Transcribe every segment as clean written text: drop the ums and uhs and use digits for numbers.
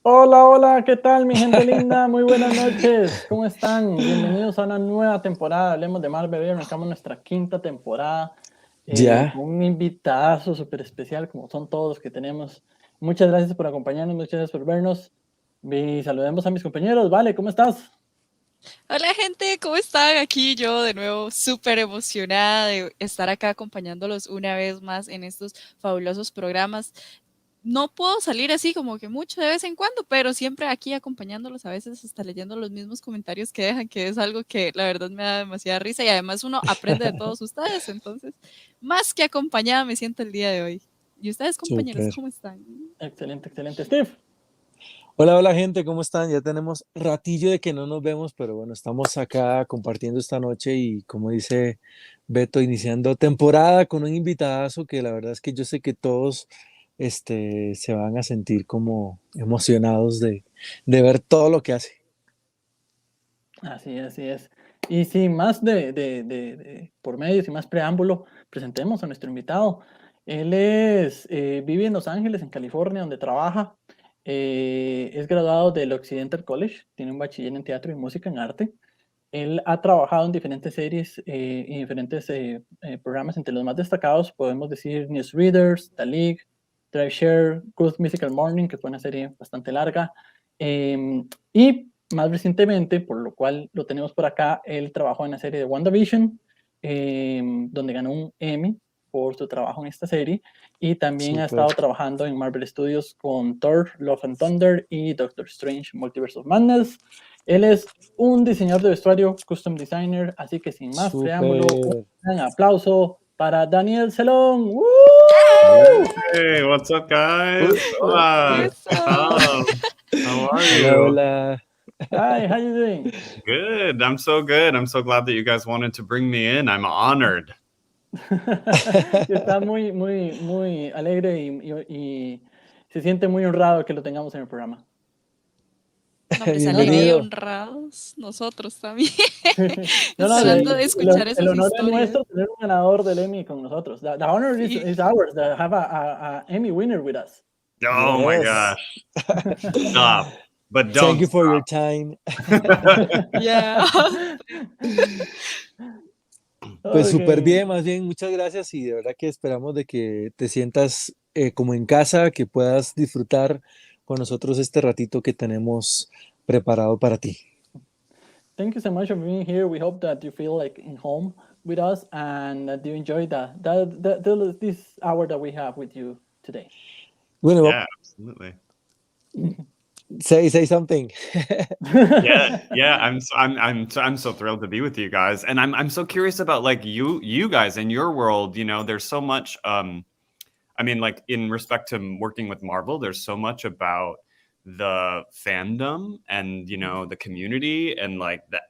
Hola, hola, ¿qué tal, mi gente linda? Muy buenas noches, ¿cómo están? Bienvenidos a una nueva temporada, hablemos de Marvel. Hoy arrancamos nuestra quinta temporada Ya, con un invitadazo súper especial, como son todos que tenemos. Muchas gracias por acompañarnos, muchas gracias por vernos. Y saludemos a mis compañeros. Vale, ¿cómo estás? Hola gente, ¿cómo están? Aquí yo de nuevo súper emocionada de estar acá acompañándolos una vez más en estos fabulosos programas. No puedo salir así como que mucho de vez en cuando, pero siempre aquí acompañándolos, a veces hasta leyendo los mismos comentarios que dejan, que es algo que la verdad me da demasiada risa y además uno aprende de todos ustedes, entonces más que acompañada me siento el día de hoy. ¿Y ustedes, compañeros, súper. cómo están? Excelente, excelente. Steve. Hola, hola gente, ¿cómo están? Ya tenemos ratillo de que no nos vemos, pero bueno, estamos acá compartiendo esta noche y como dice Beto, iniciando temporada con un invitadazo que la verdad es que yo sé que todos se van a sentir como emocionados de ver todo lo que hace. Así es, así es. Y sin más por medio, sin más preámbulo, presentemos a nuestro invitado. Él vive en Los Ángeles, en California, donde trabaja. Es graduado del Occidental College, tiene un bachiller en teatro y música en arte. Él ha trabajado en diferentes series y diferentes programas. Entre los más destacados podemos decir Newsreaders, The League, Drive Share, Good Mythical Morning, que fue una serie bastante larga. Y más recientemente, por lo cual lo tenemos por acá, él trabajó en la serie de WandaVision, donde ganó un Emmy por su trabajo en esta serie. Y también ha Súper. estado trabajando en Marvel Studios con Thor, Love and Thunder y Doctor Strange, Multiverse of Madness. Él es un diseñador de vestuario, custom designer, así que sin más preámbulo, un Súper. gran aplauso para Daniel Selon. ¡Woo! Hey, what's up, guys? Hola. Eso. How are Hola, you? hola. Hi, how you doing? Good. I'm so good. I'm so glad that you guys wanted to bring me in. I'm honored. Está muy, muy, muy alegre y se siente muy honrado que lo tengamos en el programa. No, hombre, es No, no, alegría y Bienvenido. honrados nosotros también, no, no, esperando de escuchar el esas honor es historias. nuestro tener un ganador del Emmy con nosotros. The honor Sí. is ours to have a Emmy winner with us. Oh my Yes. gosh. Stop. But Thank don't you for your stop. time. Ya. Pues súper Okay. bien, más bien, muchas gracias y de verdad que esperamos de que te sientas como en casa, que puedas disfrutar con nosotros este ratito que tenemos preparado para ti. Thank you so much for being here. We hope that you feel like in home with us and that you enjoy this hour that we have with you today. Bueno, Yeah, absolutely. say something. Yeah. I'm so thrilled to be with you guys, and I'm so curious about like you guys in your world. You know, there's so much. I mean, like in respect to working with Marvel, there's so much about the fandom and the community and like that.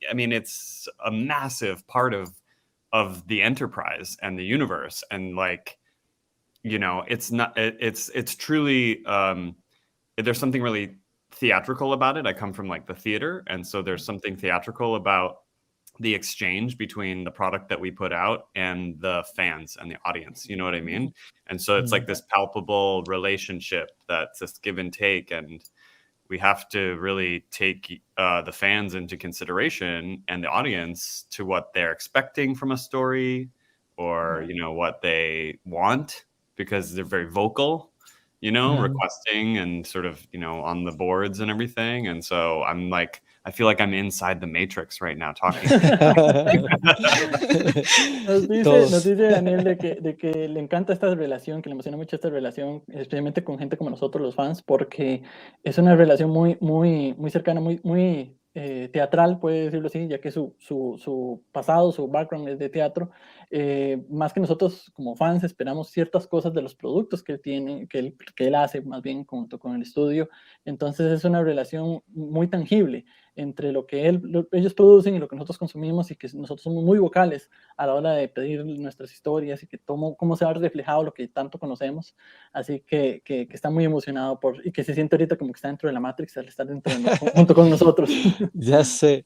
I mean, it's a massive part of the enterprise and the universe, and like it's not. It's truly. There's something really theatrical about it. I come from like the theater, and so there's something theatrical about the exchange between the product that we put out and the fans and the audience. You know what I mean? And so it's like this palpable relationship that's this give and take, and we have to really take the fans into consideration and the audience to what they're expecting from a story, or what they want, because they're very vocal, requesting and sort of, on the boards and everything. And so I feel like I'm inside the Matrix right now talking. Nos Todos. dice Daniel de que le encanta esta relación, que le emociona mucho esta relación, especialmente con gente como nosotros, los fans, porque es una relación muy, muy, muy cercana, muy, muy teatral, puede decirlo así, ya que su pasado, su background es de teatro. Más que nosotros como fans esperamos ciertas cosas de los productos que él tiene, que él hace más bien junto con el estudio. Entonces es una relación muy tangible entre lo que ellos producen y lo que nosotros consumimos, y que nosotros somos muy vocales a la hora de pedir nuestras historias y que cómo se ha reflejado lo que tanto conocemos. Así que está muy emocionado y que se siente ahorita como que está dentro de la Matrix al estar junto con nosotros. Ya sé.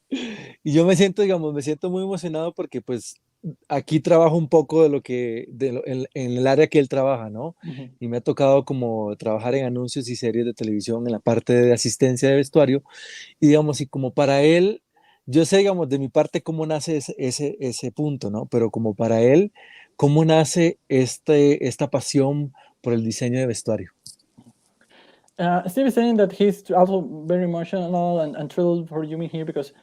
Y yo me siento, digamos, me siento muy emocionado porque pues aquí trabajo un poco de lo que, en el área que él trabaja, ¿no? Ujú. Y me ha tocado como trabajar en anuncios y series de televisión en la parte de asistencia de vestuario. Y digamos, y como para él, yo sé, digamos, de mi parte cómo nace ese punto, ¿no? Pero como para él, ¿cómo nace esta pasión por el diseño de vestuario? Steve is saying that he's also very emotional and thrilled for Yumi here because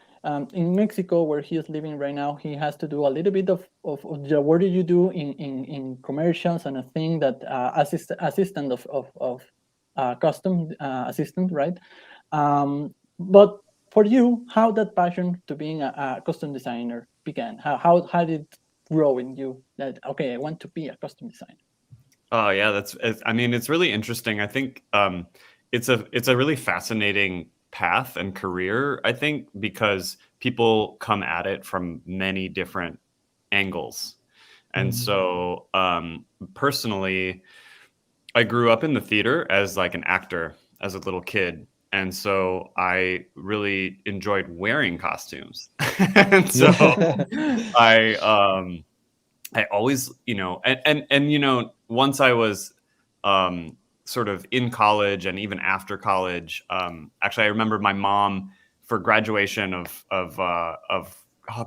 in Mexico, where he is living right now, he has to do a little bit of the work that you do in commercials and a thing that assistant of custom assistant, right? But for you, how that passion to being a custom designer began? How did it grow in you that, okay, I want to be a custom designer? Oh yeah, I mean, it's really interesting. I think it's a really fascinating path and career. I think because people come at it from many different angles, and so personally, I grew up in the theater as like an actor as a little kid. And so I really enjoyed wearing costumes. And so I always, and once I was sort of in college and even after college, actually I remember my mom for graduation of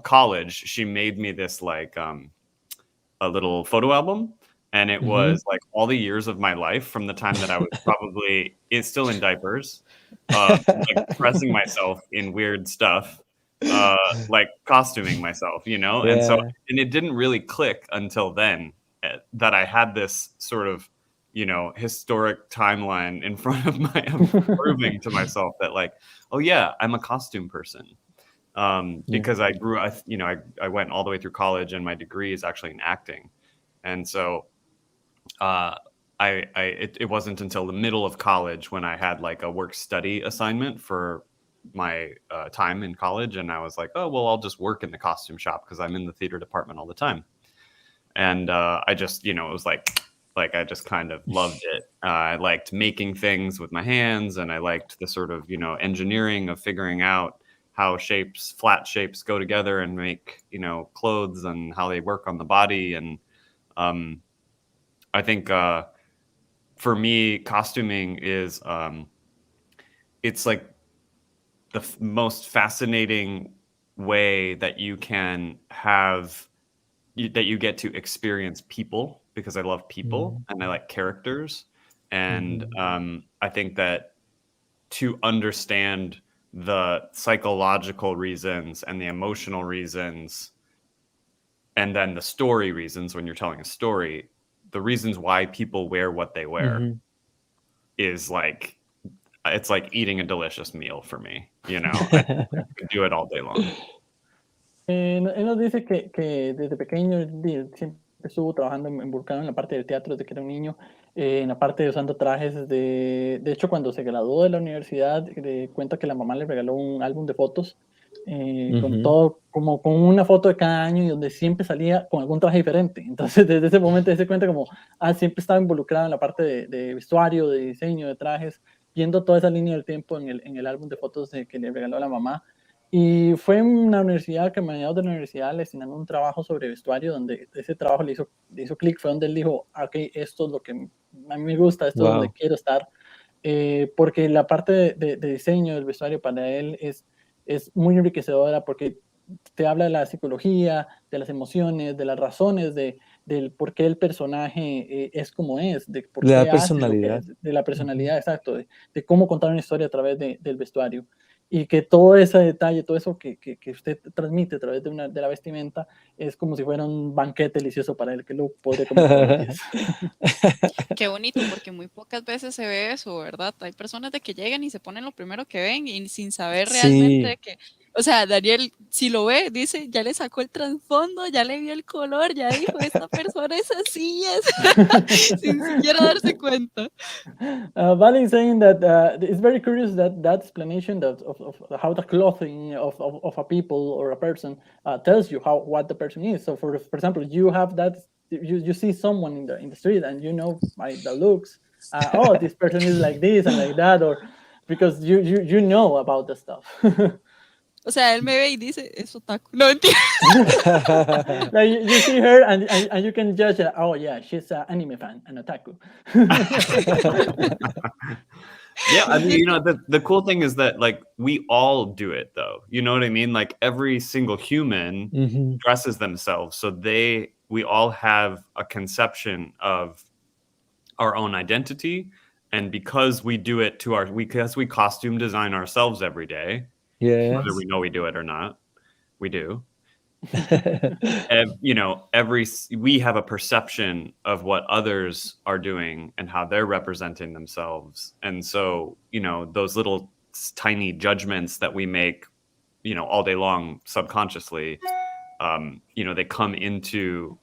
college, she made me this like a little photo album, and it was like all the years of my life from the time that I was probably still in diapers, like dressing myself in weird stuff, like costuming myself, and so Yeah. and it didn't really click until then that I had this sort of historic timeline in front of my proving to myself that like, oh yeah, I'm a costume person. Because I grew, I went all the way through college, and my degree is actually in acting, and so it wasn't until the middle of college when I had like a work study assignment for my time in college, and I was like, oh well, I'll just work in the costume shop because I'm in the theater department all the time, and I just it was like I just kind of loved it. I liked making things with my hands, and I liked the sort of engineering of figuring out how flat shapes go together and make, clothes and how they work on the body. And I think for me, costuming is it's like the most fascinating way that you can that you get to experience people, because I love people and I like characters. And I think that to understand the psychological reasons and the emotional reasons, and then the story reasons when you're telling a story, the reasons why people wear what they wear is like, it's like eating a delicious meal for me. I could do it all day long. Él nos dice que desde pequeño siempre estuvo trabajando involucrado en la parte del teatro desde que era un niño, en la parte de usando trajes. De hecho, cuando se graduó de la universidad, cuenta que la mamá le regaló un álbum de fotos con todo, como con una foto de cada año y donde siempre salía con algún traje diferente. Entonces, desde ese momento se cuenta como, siempre estaba involucrado en la parte de vestuario, de diseño, de trajes, viendo toda esa línea del tiempo en el álbum de fotos que le regaló la mamá. Y fue en una universidad que a mediados de la universidad le asignaron un trabajo sobre vestuario, donde ese trabajo le hizo clic, fue donde él dijo, ok, esto es lo que a mí me gusta, esto es donde quiero estar, porque la parte de diseño del vestuario para él es muy enriquecedora, porque te habla de la psicología, de las emociones, de las razones del por qué el personaje es como es, de por qué hace lo que es, de la personalidad, exacto, de cómo contar una historia a través del vestuario. Y que todo ese detalle, todo eso que usted transmite a través de la vestimenta, es como si fuera un banquete delicioso para él, que lo podría comer todos los días. Qué bonito, porque muy pocas veces se ve eso, ¿verdad? Hay personas de que llegan y se ponen lo primero que ven y sin saber realmente que... O sea, Daniel, si lo ve, dice, ya le sacó el trasfondo, ya le vio el color, ya dijo, esta persona es así, sin siquiera darse cuenta. Valen saying that it's very curious that explanation of how the clothing of a people or a person tells you what the person is. So for example, you have that, you see someone in the street and by the looks, oh, this person is like this and like that, or because you know about the stuff. O sea, él me ve y dice, es otaku. No, mentira. Like you see her and you can judge her, oh yeah, she's an anime fan, an otaku. Yeah, I mean, the cool thing is that like we all do it though. You know what I mean? Like every single human Ujú. dresses themselves, so we all have a conception of our own identity, and because we do it because we costume design ourselves every day, whether Yes. we know we do it or not, we do. We have a perception of what others are doing and how they're representing themselves, and so those little tiny judgments that we make all day long subconsciously, they come into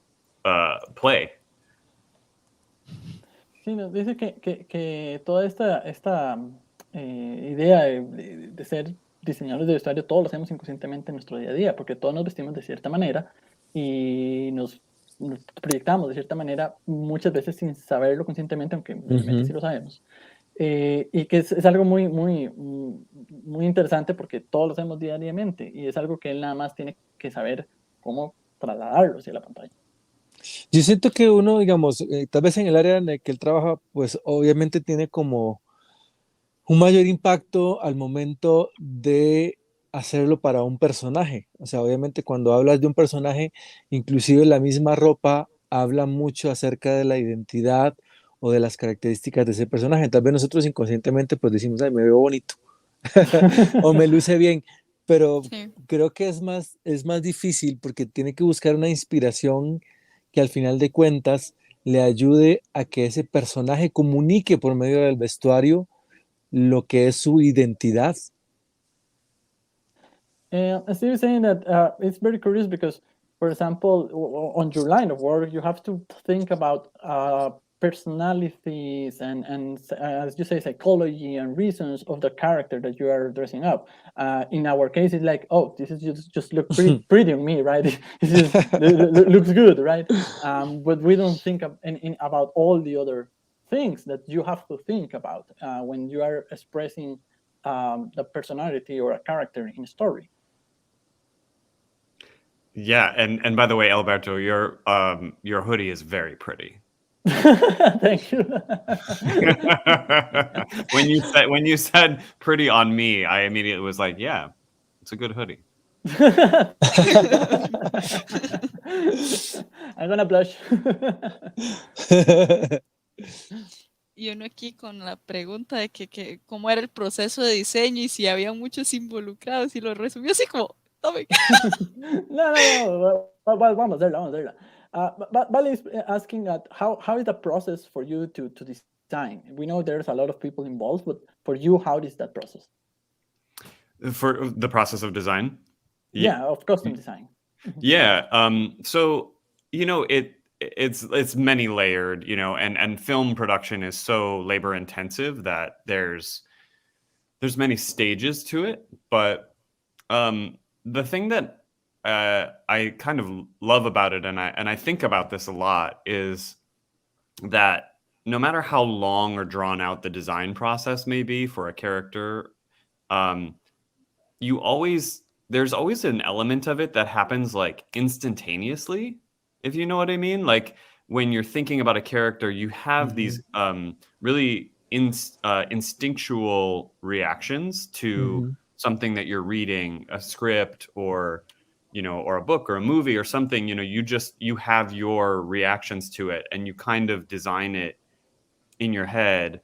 play. Sí, nos dice que toda esta idea de ser diseñadores de vestuario, todos lo hacemos inconscientemente en nuestro día a día, porque todos nos vestimos de cierta manera y nos proyectamos de cierta manera, muchas veces sin saberlo conscientemente, aunque realmente sí Ujú. lo sabemos. Y que es algo muy interesante porque todos lo hacemos diariamente y es algo que él nada más tiene que saber cómo trasladarlo hacia la pantalla. Yo siento que uno, digamos, tal vez en el área en el que él trabaja, pues obviamente tiene como un mayor impacto al momento de hacerlo para un personaje. O sea, obviamente cuando hablas de un personaje, inclusive la misma ropa habla mucho acerca de la identidad o de las características de ese personaje. Tal vez nosotros inconscientemente pues decimos, ay, me veo bonito o me luce bien, pero Sí. creo que es más difícil porque tiene que buscar una inspiración que al final de cuentas le ayude a que ese personaje comunique por medio del vestuario lo que es su identidad. And Steve is saying that it's very curious because, for example, on your line of work, you have to think about personalities and as you say, psychology and reasons of the character that you are dressing up. In our case, it's like, oh, this is just look pretty on me, right? This is looks good, right? But we don't think about all the other things that you have to think about when you are expressing the personality or a character in a story. Yeah, and by the way, Alberto, your hoodie is very pretty. Thank you. When you said pretty on me, I immediately was like, yeah, it's a good hoodie. I'm gonna blush. Y uno aquí con la pregunta de que cómo era el proceso de diseño y si había muchos involucrados y lo resumió así como, tome. No. Vamos a verla. Vale is asking how is the process for you to design? We know there's a lot of people involved, but for you, how is that process? For the process of design? Yeah, of custom design. Yeah. So it's many layered, and film production is so labor intensive that there's many stages to it. But the thing that I kind of love about it, and I think about this a lot, is that no matter how long or drawn out the design process may be for a character, um, there's always an element of it that happens like instantaneously, if you know what I mean. Like when you're thinking about a character, you have these really instinctual reactions to something that you're reading, a script or a book or a movie or something. You have your reactions to it, and you kind of design it in your head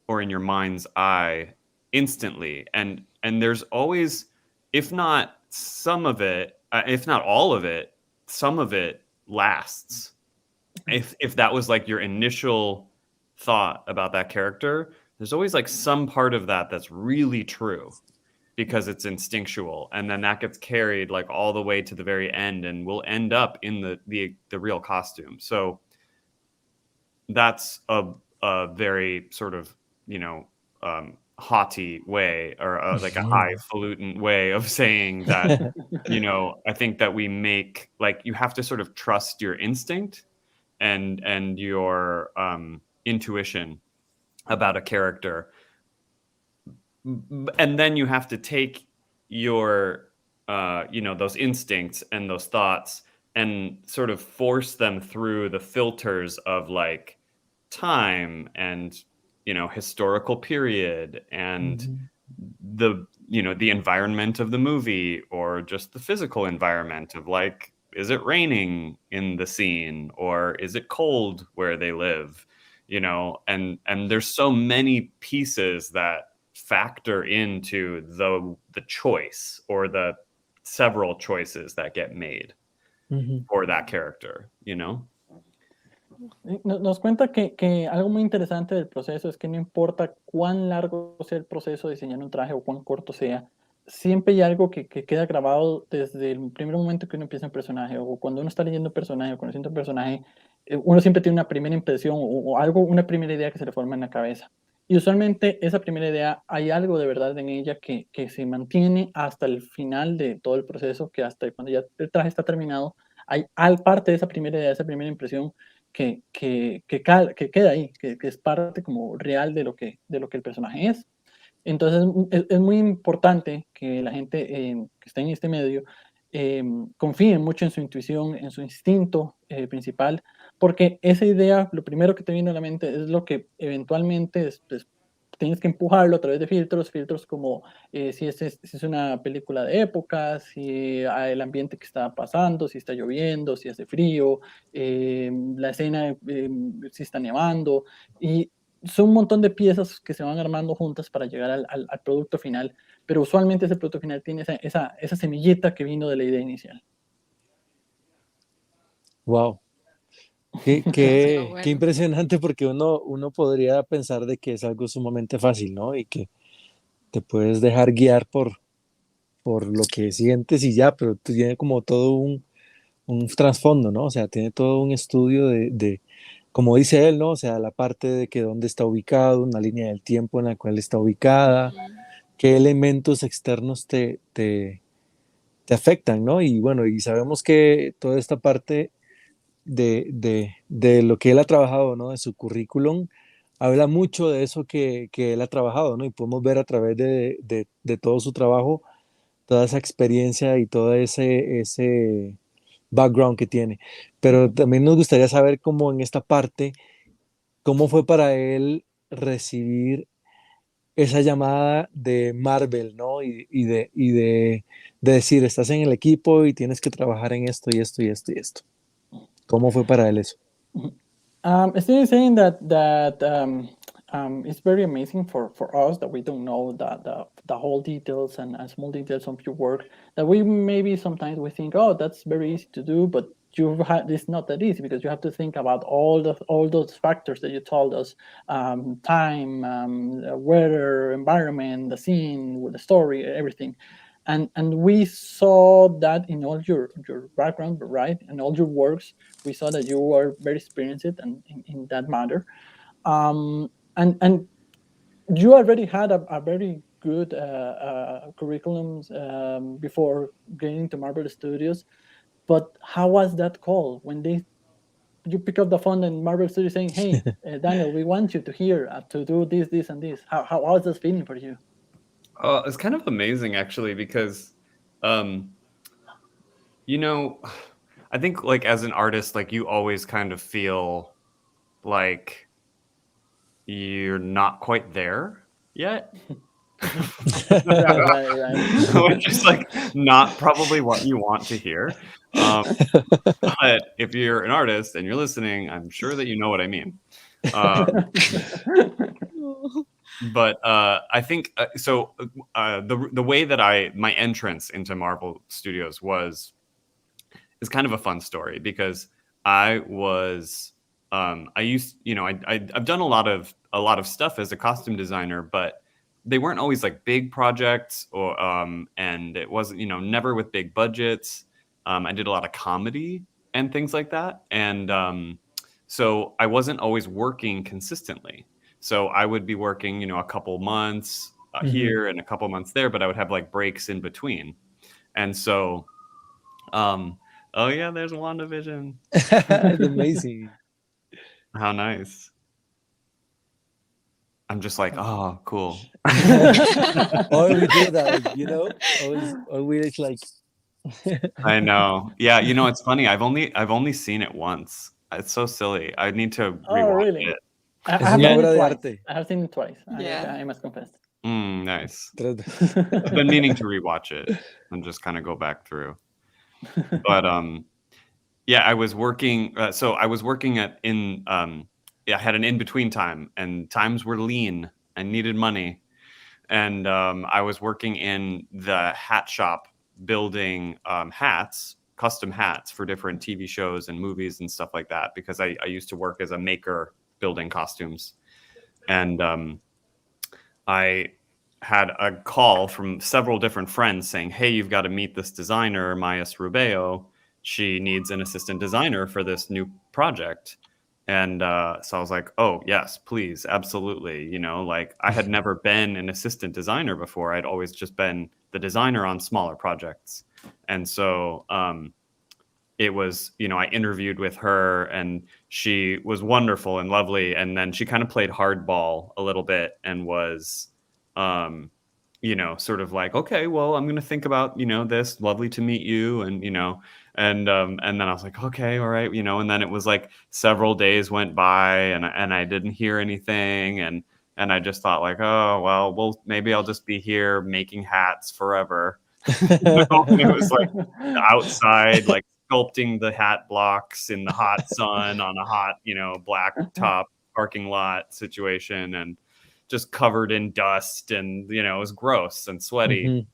or in your mind's eye instantly. And there's always, if not some of it, if not all of it, some of it lasts. If that was like your initial thought about that character, there's always like some part of that that's really true because it's instinctual, and then that gets carried like all the way to the very end and will end up in the real costume. So that's a very sort of haughty way, or like a highfalutin way of saying that I think that we make, like, you have to sort of trust your instinct and your intuition about a character, and then you have to take your those instincts and those thoughts and sort of force them through the filters of like time and historical period and Mhm. the environment of the movie, or just the physical environment of like, is it raining in the scene or is it cold where they live, and there's so many pieces that factor into the choice or the several choices that get made Mhm. for that character. Nos cuenta que algo muy interesante del proceso es que no importa cuán largo sea el proceso de diseñar un traje o cuán corto sea, siempre hay algo que queda grabado desde el primer momento que uno empieza un personaje, o cuando uno está leyendo un personaje o conociendo un personaje, uno siempre tiene una primera impresión o algo, una primera idea que se le forma en la cabeza. Y usualmente esa primera idea hay algo de verdad en ella que se mantiene hasta el final de todo el proceso, que hasta cuando ya el traje está terminado, hay parte de esa primera idea, esa primera impresión que queda ahí, que es parte como real de lo que el personaje es. Entonces es muy importante que la gente que está en este medio confíe mucho en su intuición, en su instinto principal, porque esa idea, lo primero que te viene a la mente es lo que eventualmente tienes que empujarlo a través de filtros como si es una película de época, si el ambiente que está pasando, si está lloviendo, si hace frío, la escena, si está nevando, y son un montón de piezas que se van armando juntas para llegar al producto final, pero usualmente ese producto final tiene esa semillita que vino de la idea inicial. Wow. Demasiado Qué bueno. impresionante, porque uno podría pensar de que es algo sumamente fácil, ¿no? Y que te puedes dejar guiar por lo que sientes y ya, pero tiene como todo un trasfondo, ¿no? O sea, tiene todo un estudio como dice él, ¿no? O sea, la parte de que dónde está ubicado, una línea del tiempo en la cual está ubicada, Ujú. qué elementos externos te afectan, ¿no? Y bueno, y sabemos que toda esta parte de lo que él ha trabajado, ¿no? De su currículum, habla mucho de eso que él ha trabajado, ¿no? Y podemos ver a través de todo su trabajo, toda esa experiencia y todo ese background que tiene. Pero también nos gustaría saber cómo en esta parte, cómo fue para él recibir esa llamada de Marvel, ¿no? De decir, estás en el equipo y tienes que trabajar en esto y esto y esto y esto. ¿Cómo fue para él eso? Steve is saying that it's very amazing for us that we don't know the whole details and small details of your work. That we maybe sometimes we think, oh, that's very easy to do, but it's not that easy because you have to think about all those factors that you told us: time, weather, environment, the scene, the story, everything. And we saw that in all your background, right, and all your works. We saw that you were very experienced in that matter, and you already had a very good curriculums before getting to Marvel Studios. But how was that call when you pick up the phone and Marvel Studios saying, "Hey, Daniel, we want you to here to do this, and this." How was this feeling for you? It's kind of amazing actually, because um I think like as an artist, like you always kind of feel like you're not quite there yet. Right. Which is like not probably what you want to hear. But if you're an artist and you're listening, I'm sure that you know what I mean. But I think so. The way that my entrance into Marvel Studios is kind of a fun story, because I was I used I've done a lot of stuff as a costume designer, but they weren't always like big projects, or and it wasn't never with big budgets. I did a lot of comedy and things like that, and so I wasn't always working consistently. So I would be working a couple months here and a couple months there, but I would have like breaks in between, and so oh yeah, there's WandaVision. It's amazing. How nice. I'm just like, oh, cool. Or we do that, like, you know, always like. I know. Yeah, you know, it's funny. I've only seen it once. It's so silly. I need to Oh, rewatch really? it. I Es have una seen obra it de twice. arte. I have seen it twice. Yeah. I must confess. Nice. 3 veces. I've been meaning to rewatch it and just kind of go back through. But yeah, I was working. So I was working I had an in between time, and times were lean. I needed money, and I was working in the hat shop building hats, custom hats for different TV shows and movies and stuff like that. Because I used to work as a maker building costumes, and I had a call from several different friends saying, "Hey, you've got to meet this designer, Mayas Rubeo. She needs an assistant designer for this new project." And so I was like, "Oh, yes, please, absolutely." You know, like I had never been an assistant designer before. I'd always just been the designer on smaller projects. And so it was, you know, I interviewed with her and she was wonderful and lovely. And then she kind of played hardball a little bit and was, you know, sort of like, okay, well, I'm going to think about, you know, this. Lovely to meet you. And, you know, and then I was like, okay, all right, you know, and then it was like several days went by and I didn't hear anything. And I just thought like, oh, well, maybe I'll just be here making hats forever. And it was like outside, like sculpting the hat blocks in the hot sun on a hot, you know, black top parking lot situation and just covered in dust and, you know, it was gross and sweaty.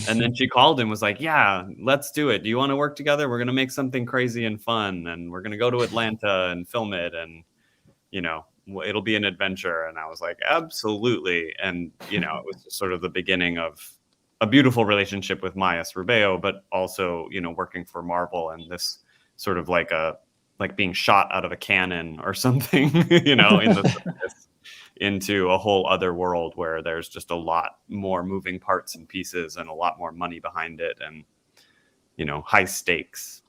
And then she called and was like, yeah, let's do it. Do you want to work together? We're going to make something crazy and fun and we're going to go to Atlanta and film it. And, you know, it'll be an adventure. And I was like, absolutely. And, you know, it was just sort of the beginning of a beautiful relationship with Mayas Rubeo, but also, you know, working for Marvel and this sort of like being shot out of a cannon or something, you know, in the into a whole other world where there's just a lot more moving parts and pieces and a lot more money behind it and, you know, high stakes.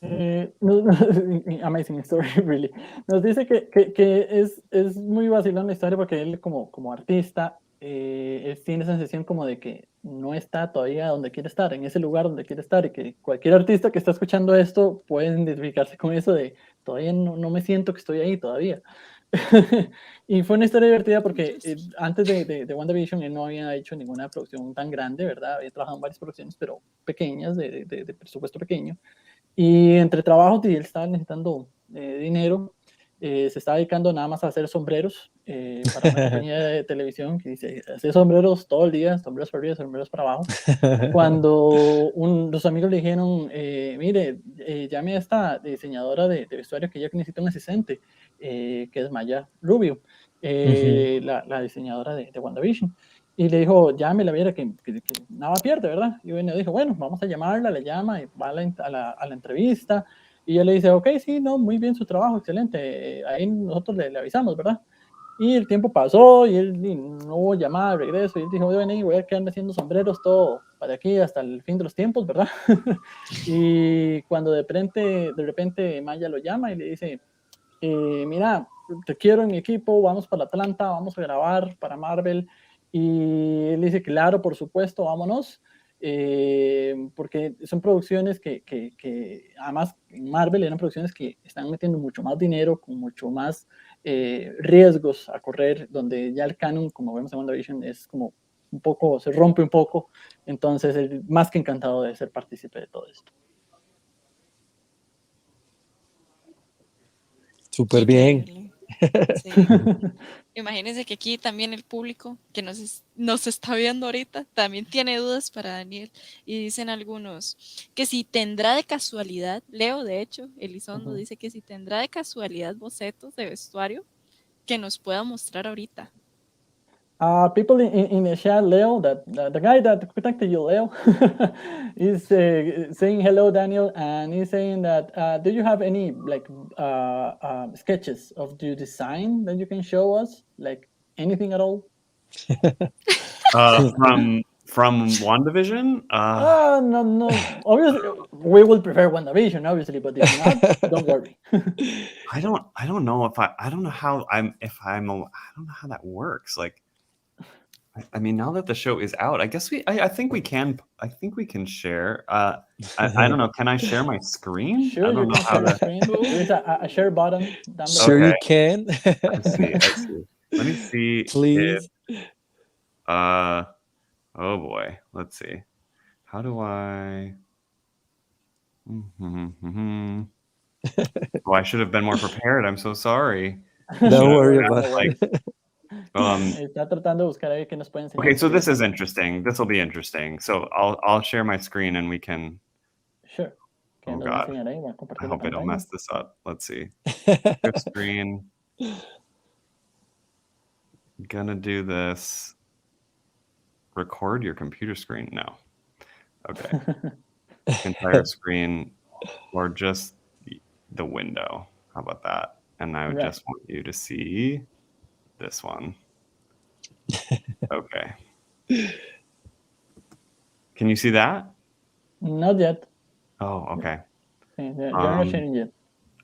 Amazing story, really. Nos dice que es muy vacilón la historia porque él como artista él tiene esa sensación como de que no está todavía donde quiere estar, en ese lugar donde quiere estar y que cualquier artista que está escuchando esto puede identificarse con eso de todavía no me siento que estoy ahí todavía. Y fue una historia divertida porque antes de WandaVision él no había hecho ninguna producción tan grande, ¿verdad? Había trabajado en varias producciones, pero pequeñas, de presupuesto pequeño. Y entre trabajos, y él estaba necesitando dinero, se estaba dedicando nada más a hacer sombreros para una compañía de televisión que dice, hacer sombreros todo el día, sombreros para arriba, sombreros para abajo. Cuando los amigos le dijeron, mire, llame a esta diseñadora de vestuario que ella necesita un asistente, que es Maya Rubio, la diseñadora de WandaVision. Y le dijo, llámela, viera que nada pierde, ¿verdad? Y bueno, dijo, bueno, vamos a llamarla, le llama y va a la entrevista. Y ella le dice, ok, sí, no, muy bien su trabajo, excelente, ahí nosotros le avisamos, ¿verdad? Y el tiempo pasó y él no hubo llamada de regreso y él dijo, bueno, voy a quedarme haciendo sombreros todo para aquí hasta el fin de los tiempos, ¿verdad? Y cuando de repente Maya lo llama y le dice, mira, te quiero en mi equipo, vamos para Atlanta, vamos a grabar para Marvel. Y él dice, claro, por supuesto, vámonos. Porque son producciones que además en Marvel eran producciones que están metiendo mucho más dinero, con mucho más riesgos a correr, donde ya el canon, como vemos en WandaVision, es como un poco, se rompe un poco. Entonces, él más que encantado de ser partícipe de todo esto. Súper bien. Sí. Imagínense que aquí también el público que nos está viendo ahorita también tiene dudas para Daniel y dicen algunos que si tendrá de casualidad, Leo de hecho, Elizondo dice que si tendrá de casualidad bocetos de vestuario que nos pueda mostrar ahorita. People in the chat, Leo, the guy that contacted you, Leo, is saying hello, Daniel, and he's saying that do you have any like sketches of the design that you can show us, like anything at all? from WandaVision? No. Obviously, we will prefer WandaVision, obviously, but if not, don't worry. I don't know if I don't know how I don't know how that works. Like, I mean, now that the show is out, I guess I think we can share. I don't know. Can I share my screen? Sure, I you don't know can how share the to. screen. There is a share button down below. Sure, you Okay. can. I see. Let me see. Please. Oh boy. Let's see. How do I? Oh, I should have been more prepared. I'm so sorry. Don't worry about it. Like, Está tratando de buscar ahí que nos puede enseñar. okay, so this is interesting. This will be interesting. So I'll share my screen and we can. Sure. Oh nos va a God. enseñar ahí, va a compartir I la hope I don't pantalla. mess this up. Let's see. Share screen. Gonna do this. Record your computer screen. No. Okay. Entire screen or just the window. How about that? And I would Right. just want you to see this one. Okay. Can you see that? Not yet. Oh, okay. You're not sharing yet.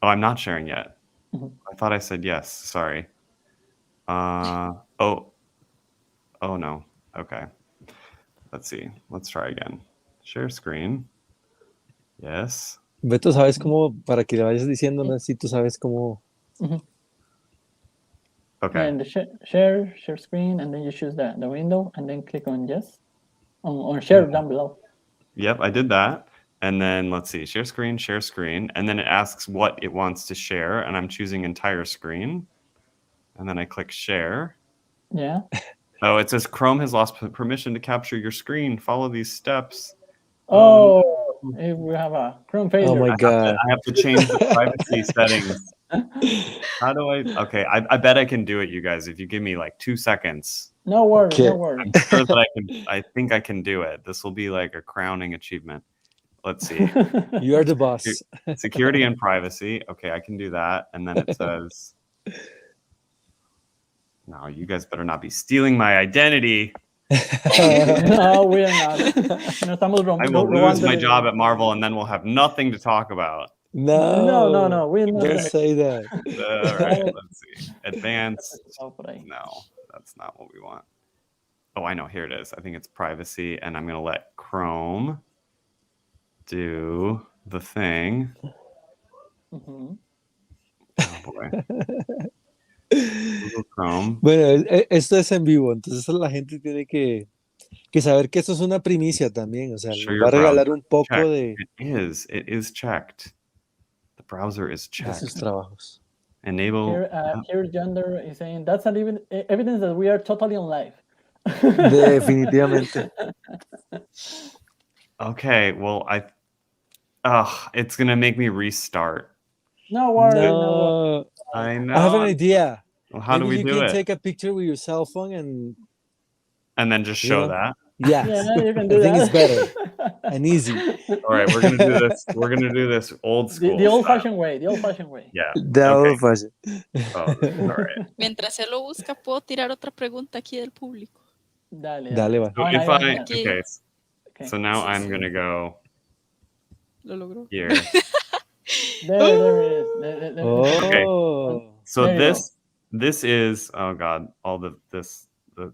Oh, I'm not sharing yet. Mhm. I thought I said yes. Sorry. Oh no. Okay. Let's see. Let's try again. Share screen. Yes. Beto, ¿sabes cómo? Para que le vayas diciendo, ¿no? Si tú sabes cómo. Okay. And share screen, and then you choose the window, and then click on yes. On share down below. Yep, I did that. And then let's see, share screen. And then it asks what it wants to share. And I'm choosing entire screen. And then I click share. Yeah. Oh, it says Chrome has lost permission to capture your screen. Follow these steps. Oh, if we have a Chrome failure. Oh my God. I have to change the privacy settings. How do I? Okay, I bet I can do it, you guys. If you give me like 2 seconds. No worries, Okay. no worries. I'm sure that I think I can do it. This will be like a crowning achievement. Let's see. You are the boss. Security and privacy. Okay, I can do that. And then it says, no, you guys better not be stealing my identity. No, we're not. No estamos I will lose my job at Marvel and then we'll have nothing to talk about. No. We're not Don't say that. All right, let's see. Advanced. Oh, por ahí. No, that's not what we want. Oh, I know. Here it is. I think it's privacy. And I'm going to let Chrome do the thing. Mhm. Oh, boy. Google Chrome. Bueno, esto es en vivo, entonces la gente tiene que saber que esto es una primicia también, o sea, Share nos your va a regalar browser. un poco Check. de It is checked. The browser is checked. sus trabajos. Enable. Here gender is saying that's not even evidence that we are totally on live. Definitivamente. Okay, well, it's gonna make me restart. No worries. No. I know. I have an idea. Well, how do we do you can it? take a picture with your cell phone And then just show that. Yes. Yeah, you can do I think that. it's better and easy. All right, we're gonna do this. We're gonna do this old school. The old-fashioned way. The old-fashioned way. Yeah. That Okay. was fácil. Oh, all right. Mientras él lo busca, puedo tirar otra pregunta aquí del público. Dale, va. So Ahí if va, I ya. okay, Okay. so now I'm gonna go Lo logró. here. There it is. Oh. So There you this is the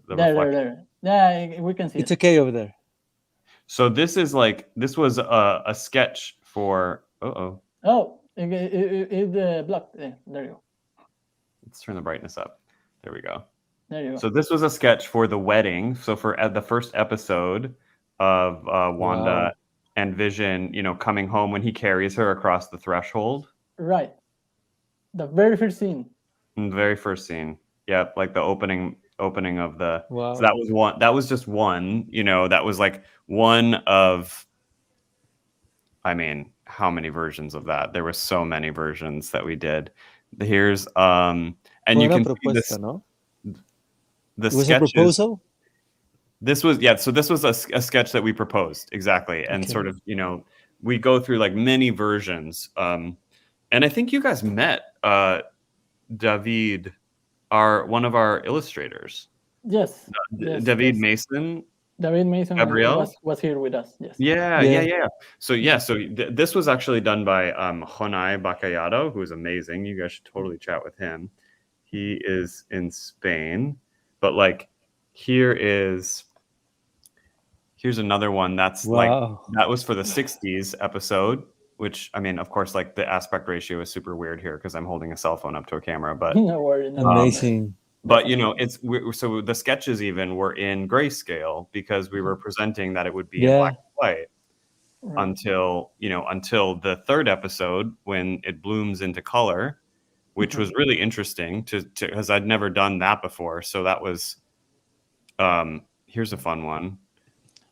There. reflection. Yeah, we can see It's it. okay over there. So this was a sketch for. Oh, it's blocked. There you go. Let's turn the brightness up. There we go. There you go. So this was a sketch for the wedding. So for the first episode of Wanda and Vision, coming home when he carries her across the threshold. Right. The very first scene. In the very first scene. Yeah, like the opening of the. Wow. So that was one. That was just one. That was like one of. I mean, how many versions of that? There were so many versions that we did. Here's and you can see this. ¿no? The It was a sketches. proposal? This was so this was a sketch that we proposed, exactly, and sort of we go through like many versions, and I think you guys met David, one of our illustrators. Yes. David Mason. David Mason Gabriel? was here with us. Yes. Yeah. So this was actually done by Jonai Bacallado, who's amazing. You guys should totally chat with him. He is in Spain, but like here's another one that's like that was for the 60s episode, which I mean, of course, like the aspect ratio is super weird here because I'm holding a cell phone up to a camera, but No worry, no. Amazing. But you know, so the sketches even were in grayscale because we were presenting that it would be in black and white until the third episode when it blooms into color, which was really interesting to because I'd never done that before. So that was here's a fun one.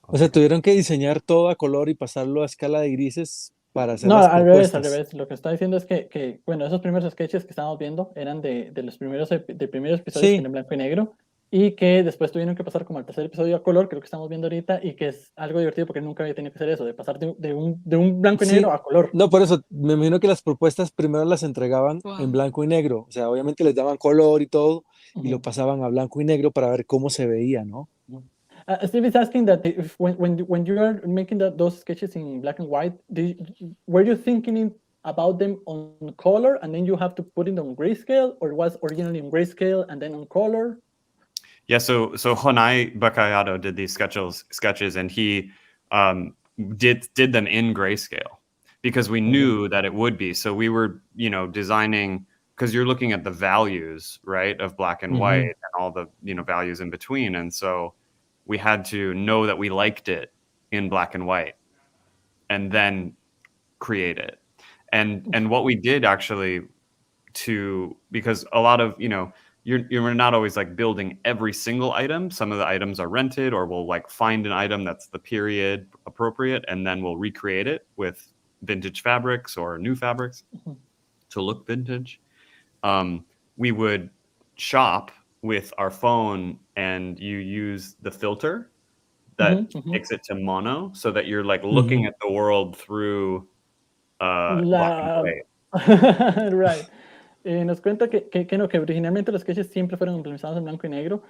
O sea, tuvieron que diseñar todo a color y pasarlo a escala de grises para hacer No, las al propuestas. revés. Lo que está diciendo es que bueno, esos primeros sketches que estábamos viendo eran de los primeros episodios que eran en blanco y negro y que después tuvieron que pasar como al tercer episodio a color, que es lo que estamos viendo ahorita, y que es algo divertido porque nunca había tenido que hacer eso, de pasar de un blanco y negro a color. No, por eso me imagino que las propuestas primero las entregaban en blanco y negro. O sea, obviamente les daban color y todo y lo pasaban a blanco y negro para ver cómo se veía, ¿no? Steve is asking that if when you are making those sketches in black and white, were you thinking about them on color and then you have to put it on grayscale, or was originally in grayscale and then on color? Yeah, so Jonai Bacallado did these sketches, and he did them in grayscale because we knew that it would be. So we were, designing because you're looking at the values, right, of black and white and all the values in between, and so we had to know that we liked it in black and white and then create it. And what we did actually because a lot of, you're not always like building every single item. Some of the items are rented, or we'll like find an item that's the period appropriate and then we'll recreate it with vintage fabrics or new fabrics to look vintage. We would shop with our phone and you use the filter that makes it to mono so that you're like looking at the world through black and white. Right. Nos cuenta que originalmente los sketches siempre fueron implementados en blanco y negro.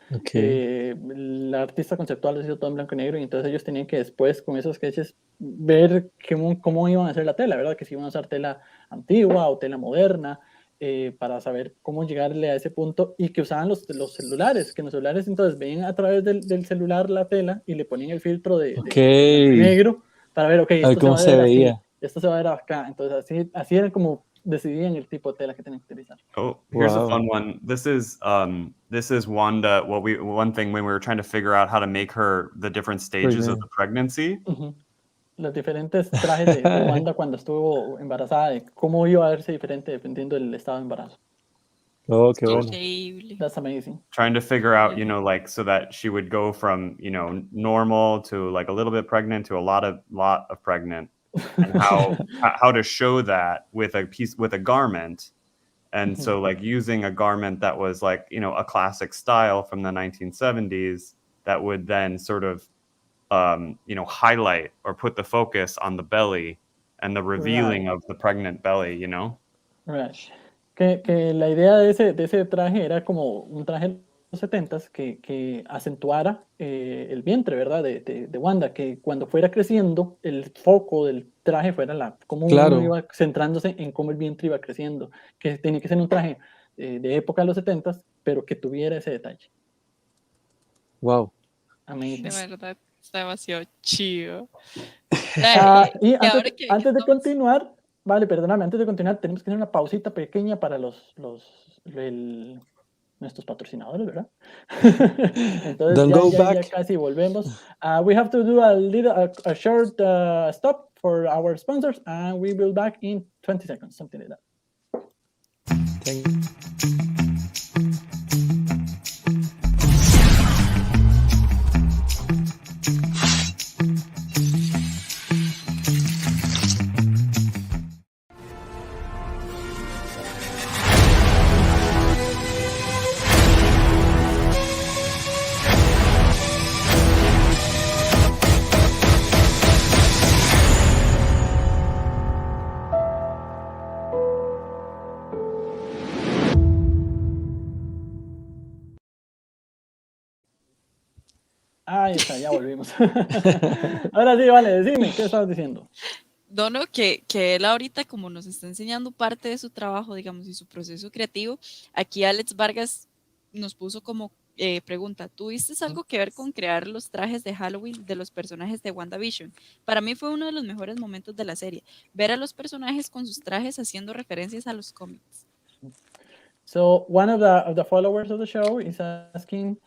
La artista conceptual los hizo todo en blanco y negro, y entonces ellos tenían que después con esos sketches ver cómo iban a hacer la tela, ¿verdad? Que si iban a usar tela antigua o tela moderna, para saber cómo llegarle a ese punto, y que usaban los celulares, que los celulares entonces veían a través del celular la tela y le ponían el filtro de negro para ver, cómo se veía. Esto se va a ver acá. Entonces así era como decidían el tipo de tela que tenían que utilizar. Oh, here's a fun one. This is Wanda. One thing when we were trying to figure out how to make her the different stages of the pregnancy. Los diferentes trajes de Wanda cuando estuvo embarazada, de cómo iba a verse diferente dependiendo del estado de embarazo. Oh, qué bueno. That's amazing. Trying to figure out, like so that she would go from, normal to like a little bit pregnant to a lot of pregnant, and how to show that with a garment. And so like using a garment that was like, a classic style from the 1970s that would then sort of highlight or put the focus on the belly and the revealing of the pregnant belly, Right. Que la idea de ese traje era como un traje de los 70s que acentuara el vientre, ¿verdad? De Wanda, que cuando fuera creciendo, el foco del traje fuera cómo uno iba centrándose en cómo el vientre iba creciendo, que tenía que ser un traje de época de los 70s, pero que tuviera ese detalle. Wow. Amazing. De verdad. Está demasiado chido. Y antes de continuar, antes de continuar, tenemos que hacer una pausita pequeña para nuestros patrocinadores, ¿verdad? Entonces ya casi volvemos. We have to do a short stop for our sponsors, and we will be back in 20 seconds, something like that. Thank you. Ahí está, ya volvimos. Ahora sí, vale, decime, ¿qué estabas diciendo? Dono, que él ahorita como nos está enseñando parte de su trabajo, digamos, y su proceso creativo, aquí Alex Vargas nos puso como pregunta, ¿tuviste algo que ver con crear los trajes de Halloween de los personajes de WandaVision? Para mí fue uno de los mejores momentos de la serie, ver a los personajes con sus trajes haciendo referencias a los cómics. So one of the followers of the show is asking,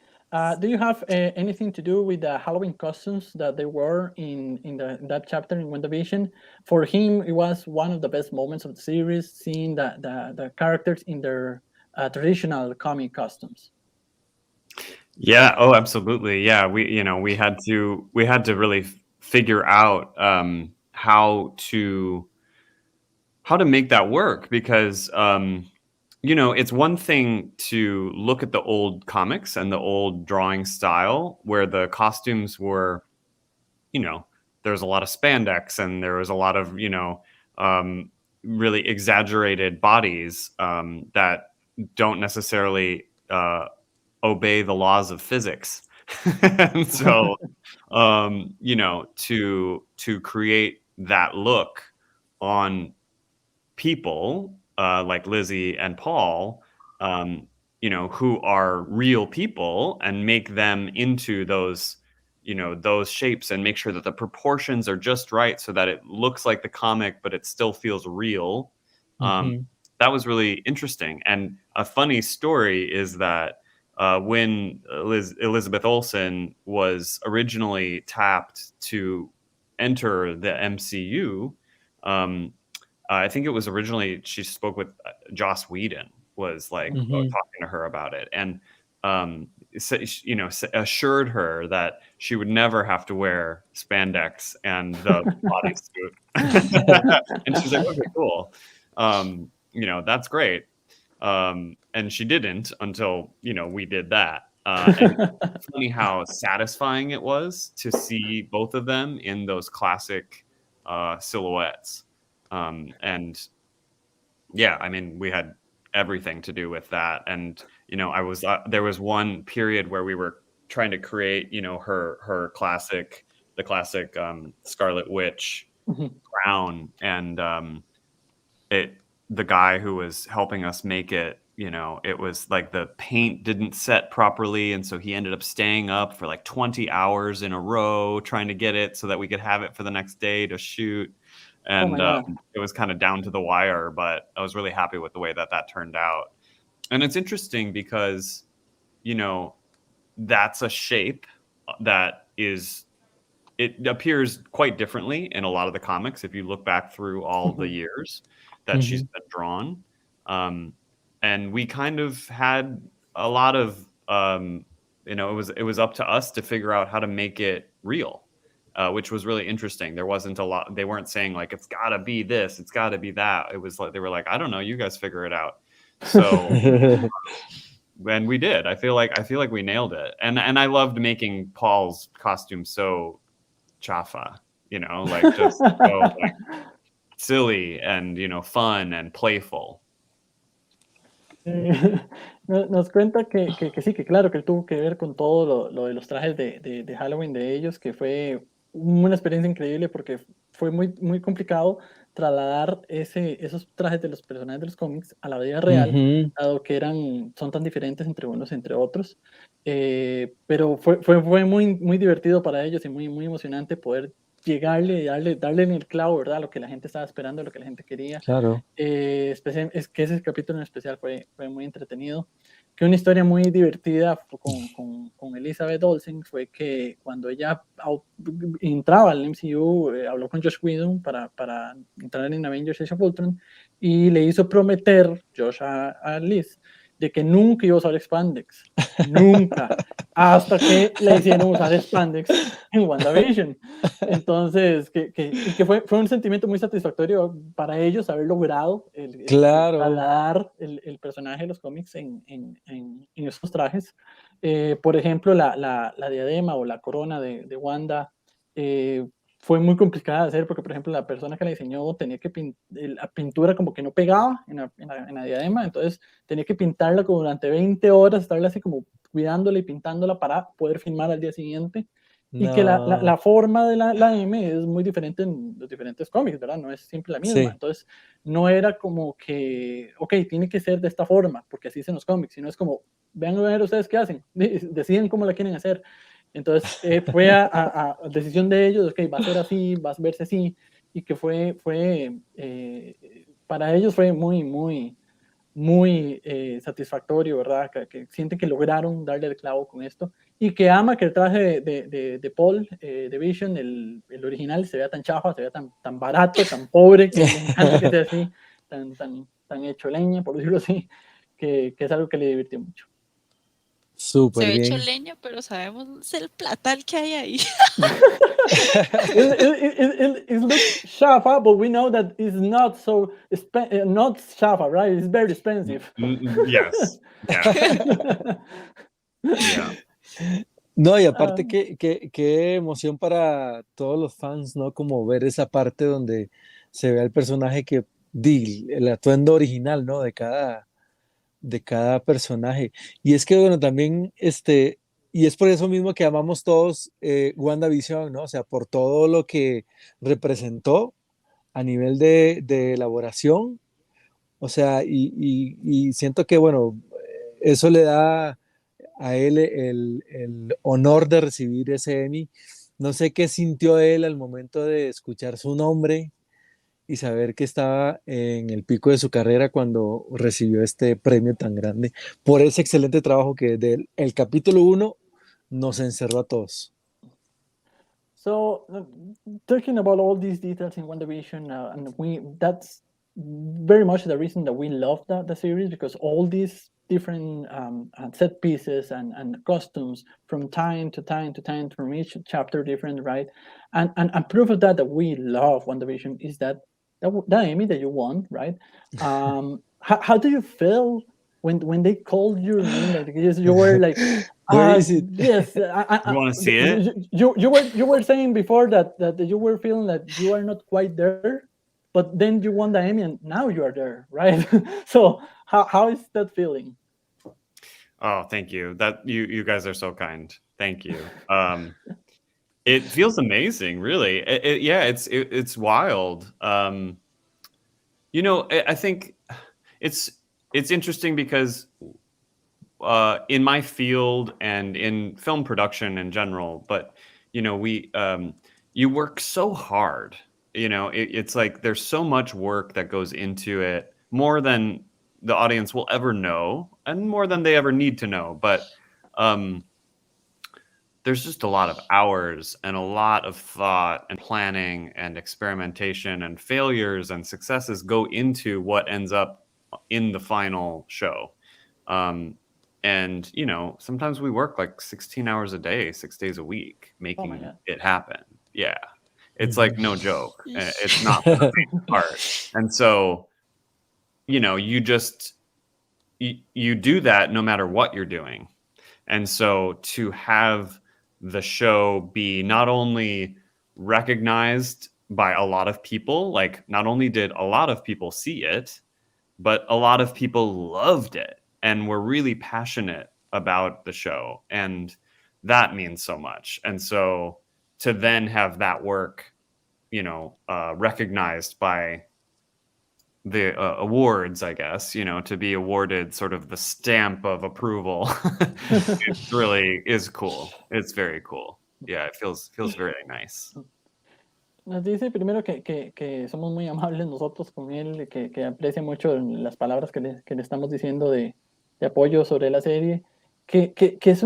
do you have anything to do with the Halloween costumes that they wore in that chapter in WandaVision? For him, it was one of the best moments of the series, seeing the characters in their traditional comic costumes. Yeah. Oh, absolutely. Yeah. We had to really figure out how to make that work, because it's one thing to look at the old comics and the old drawing style where the costumes were, there was a lot of spandex and there was a lot of, really exaggerated bodies that don't necessarily obey the laws of physics. And so, to create that look on people like Lizzie and Paul, who are real people, and make them into those, those shapes, and make sure that the proportions are just right so that it looks like the comic, but it still feels real. That was really interesting. And a funny story is that when Elizabeth Olsen was originally tapped to enter the MCU, I think it was originally she spoke with Joss Whedon, was like talking to her about it, and assured her that she would never have to wear spandex and the bodysuit. And she's like, okay, cool, that's great. And she didn't until we did that. And it's funny how satisfying it was to see both of them in those classic silhouettes. And yeah, I mean, we had everything to do with that. And there was one period where we were trying to create her classic, the classic Scarlet Witch crown, and the guy who was helping us make it, it was like the paint didn't set properly, and so he ended up staying up for like 20 hours in a row trying to get it so that we could have it for the next day to shoot. And it was kind of down to the wire, but I was really happy with the way that turned out. And it's interesting because, that's a shape that it appears quite differently in a lot of the comics if you look back through all the years that she's been drawn. And we kind of had a lot of, it was up to us to figure out how to make it real. Which was really interesting. There wasn't a lot. They weren't saying like, it's got to be this, it's got to be that. It was like, they were like, I don't know, you guys figure it out. So, and we did. I feel like we nailed it. And I loved making Paul's costume so chafa, like just so like silly and fun and playful. Nos cuenta que sí, que claro, que él tuvo que ver con todo lo de los trajes de Halloween de ellos, que fue una experiencia increíble porque fue muy, muy complicado trasladar esos trajes de los personajes de los cómics a la vida real, dado que son tan diferentes entre unos y entre otros. Pero fue muy, muy divertido para ellos y muy, muy emocionante poder llegarle y darle en el clavo, ¿verdad? Lo que la gente estaba esperando, lo que la gente quería. Claro. Es que ese capítulo en especial fue muy entretenido. Que una historia muy divertida con Elizabeth Olsen fue que cuando ella entraba al MCU, habló con Josh Whedon para entrar en Avengers Age of Ultron, y le hizo prometer Josh a Liz de que nunca iba a usar spandex, nunca, hasta que le hicieron usar spandex en WandaVision. Entonces, que fue un sentimiento muy satisfactorio para ellos haber logrado trasladar el personaje de los cómics en esos trajes. Por ejemplo, la diadema o la corona de Wanda fue muy complicada de hacer porque, por ejemplo, la persona que la diseñó tenía que la pintura como que no pegaba en la diadema, entonces tenía que pintarla como durante 20 horas, estarla así como cuidándola y pintándola para poder filmar al día siguiente. Y que No, la forma de la M es muy diferente en los diferentes cómics, ¿verdad? No es siempre la misma. sí, Entonces, no era como que, ok, tiene que ser de esta forma, porque así son los cómics, sino es como, vean a ver ustedes qué hacen, deciden cómo la quieren hacer. Entonces, fue a decisión de ellos, ok, va a ser así, va a verse así, y que para ellos fue muy satisfactorio, ¿verdad? Que sienten que lograron darle el clavo con esto y que ama que el traje de Paul, de Vision, el original, se vea tan chafa, se vea tan barato, tan pobre, que le encanta que sea así, tan hecho leña, por decirlo así, que es algo que le divirtió mucho. Se súper ve hecho bien. leña, pero sabemos el platal que hay ahí. It looks chafa, but we know that it's not so not chafa, right? It's very expensive. Yes. Yeah. Yeah. No, y Ah, aparte qué emoción para todos los fans, ¿no? Como ver esa parte donde se ve al personaje el atuendo original, ¿no? De cada personaje. Y es que, bueno, también, y es por eso mismo que amamos todos WandaVision, ¿no? O sea, por todo lo que representó a nivel de elaboración, o sea, y siento que, bueno, eso le da a él el honor de recibir ese Emmy. No sé qué sintió él al momento de escuchar su nombre y saber que estaba en el pico de su carrera cuando recibió este premio tan grande por ese excelente trabajo que desde el capítulo 1 nos encerró a todos. So, talking about all these details in WandaVision, and that's very much the reason that we love the series, because all these different set pieces and costumes from time to time to time, from each chapter different, right? And proof of that we love WandaVision is that Emmy that you won, right? How do you feel when they called your name? Like you were like, Where is it? yes, You want to see it? you were saying before that you were feeling that you are not quite there, but then you won the Emmy and now you are there, right? So how is that feeling? Oh, thank you. That you guys are so kind. Thank you. It feels amazing, really. Yeah, it's wild. I think it's interesting because in my field and in film production in general, but we you work so hard. It's like there's so much work that goes into it, more than the audience will ever know, and more than they ever need to know. But there's just a lot of hours and a lot of thought and planning and experimentation, and failures and successes go into what ends up in the final show. And sometimes we work like 16 hours a day, 6 days a week, Oh my making God. it happen. Yeah. It's Mhm. like no joke. It's not for the faint of heart. And so, you just you do that no matter what you're doing. And so to have the show be not only recognized by a lot of people, like not only did a lot of people see it, but a lot of people loved it and were really passionate about the show. And that means so much. And so to then have that work, recognized by the awards, I guess, to be awarded sort of the stamp of approval, it really is cool. It's very cool. Yeah, it feels very nice. Nos dice primero que somos muy amables nosotros con él, que aprecia mucho las palabras que le estamos diciendo de apoyo sobre la serie, que es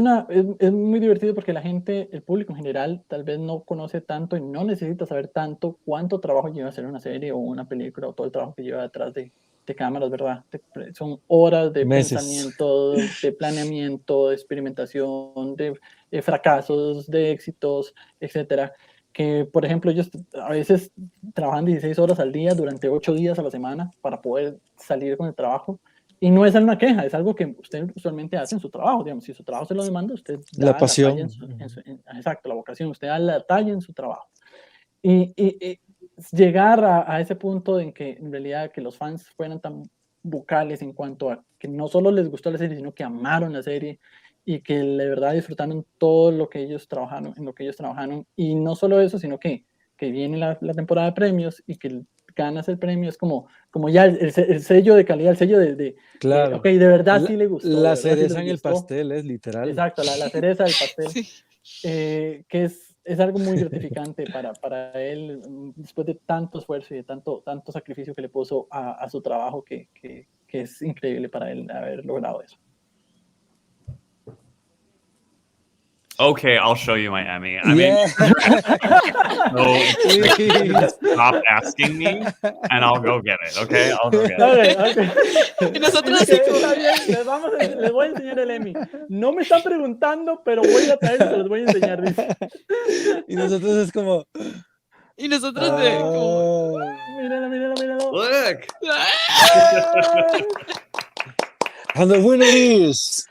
muy divertido porque la gente, el público en general, tal vez no conoce tanto y no necesita saber tanto cuánto trabajo lleva hacer una serie o una película, o todo el trabajo que lleva detrás de cámaras, ¿verdad? Son horas de Meses. pensamiento, de planeamiento, de experimentación, de fracasos, de éxitos, etcétera. Que, por ejemplo, ellos a veces trabajan 16 horas al día durante 8 días a la semana para poder salir con el trabajo. Y no es una queja, es algo que usted usualmente hace en su trabajo. Digamos, si su trabajo se lo demanda, usted La da la talla pasión. exacto, la vocación, usted da la talla en su trabajo. Y llegar a ese punto en que en realidad que los fans fueran tan vocales en cuanto a que no solo les gustó la serie, sino que amaron la serie y que de verdad disfrutaron todo lo que ellos trabajaron, en lo que ellos trabajaron. Y no solo eso, sino que viene la temporada de premios y que ganas el premio, es como ya el sello de calidad, el sello Claro. ok, de verdad sí le gustó. La de verdad cereza sí en les el gustó. pastel es literal. Exacto, la cereza del pastel. Sí. Que es algo muy gratificante para él, después de tanto esfuerzo y de tanto sacrificio que le puso a su trabajo, que es increíble para él haber logrado eso. Okay, I'll show you my Emmy. I Yeah. mean, so stop asking me, and I'll go get it. Okay, I'll go get it. Okay. Y nosotros Dice así que como... está bien, les voy a enseñar el Emmy. No me están preguntando, pero voy a traerlo, se los voy a enseñar, dice. Y nosotros es como... Y nosotros de como... Míralo. Look. And the winner is...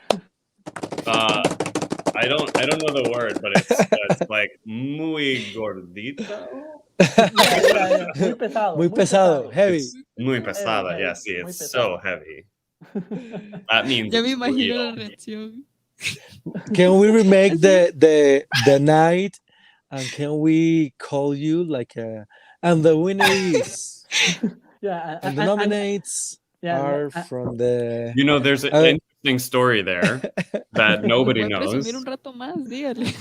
I don't know the word, but it's like muy gordito. Muy pesado. Heavy. It's muy pesada. Heavy, Yeah, see, muy it's pesado. so heavy. That means Ya me it's imagino real. la reacción. Can we remake the night, and can we call you like and the winner is... Yeah, And the nominates are from the... You know, there's an interesting story there that nobody Voy a knows. presumir un rato más, dígale.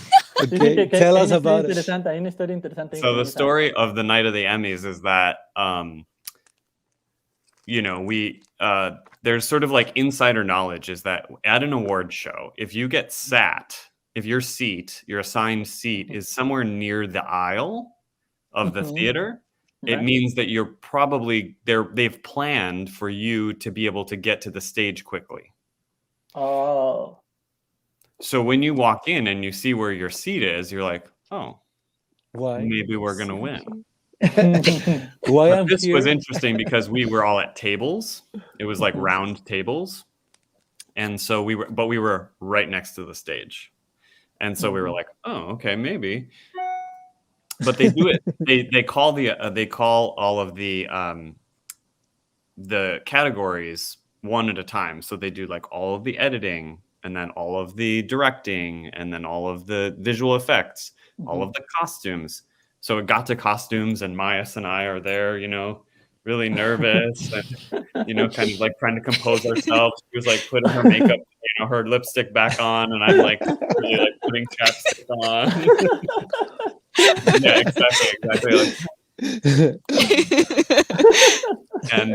Okay, tell us about it. Hay una historia interesante. So the story of the night of the Emmys is that, you know, there's sort of like insider knowledge is that at an award show, if you get if your assigned seat is somewhere near the aisle of the theater, it means that you're probably they've planned for you to be able to get to the stage quickly. Oh. So when you walk in and you see where your seat is, you're like, oh, why? Maybe we're going to win. Why But I'm this here? was interesting because we were all at tables. It was like round tables. And so we were right next to the stage. And so we were like, oh, okay, maybe. But they do it. They call all of the categories one at a time. So they do like all of the editing, and then all of the directing, and then all of the visual effects, all of the costumes. So it got to costumes, and Mayas and I are there, you know, really nervous and, you know, kind of like trying to compose ourselves. She was like putting her makeup, you know, her lipstick back on, and I'm like really like putting chapstick on. Yeah, exactly. Like, and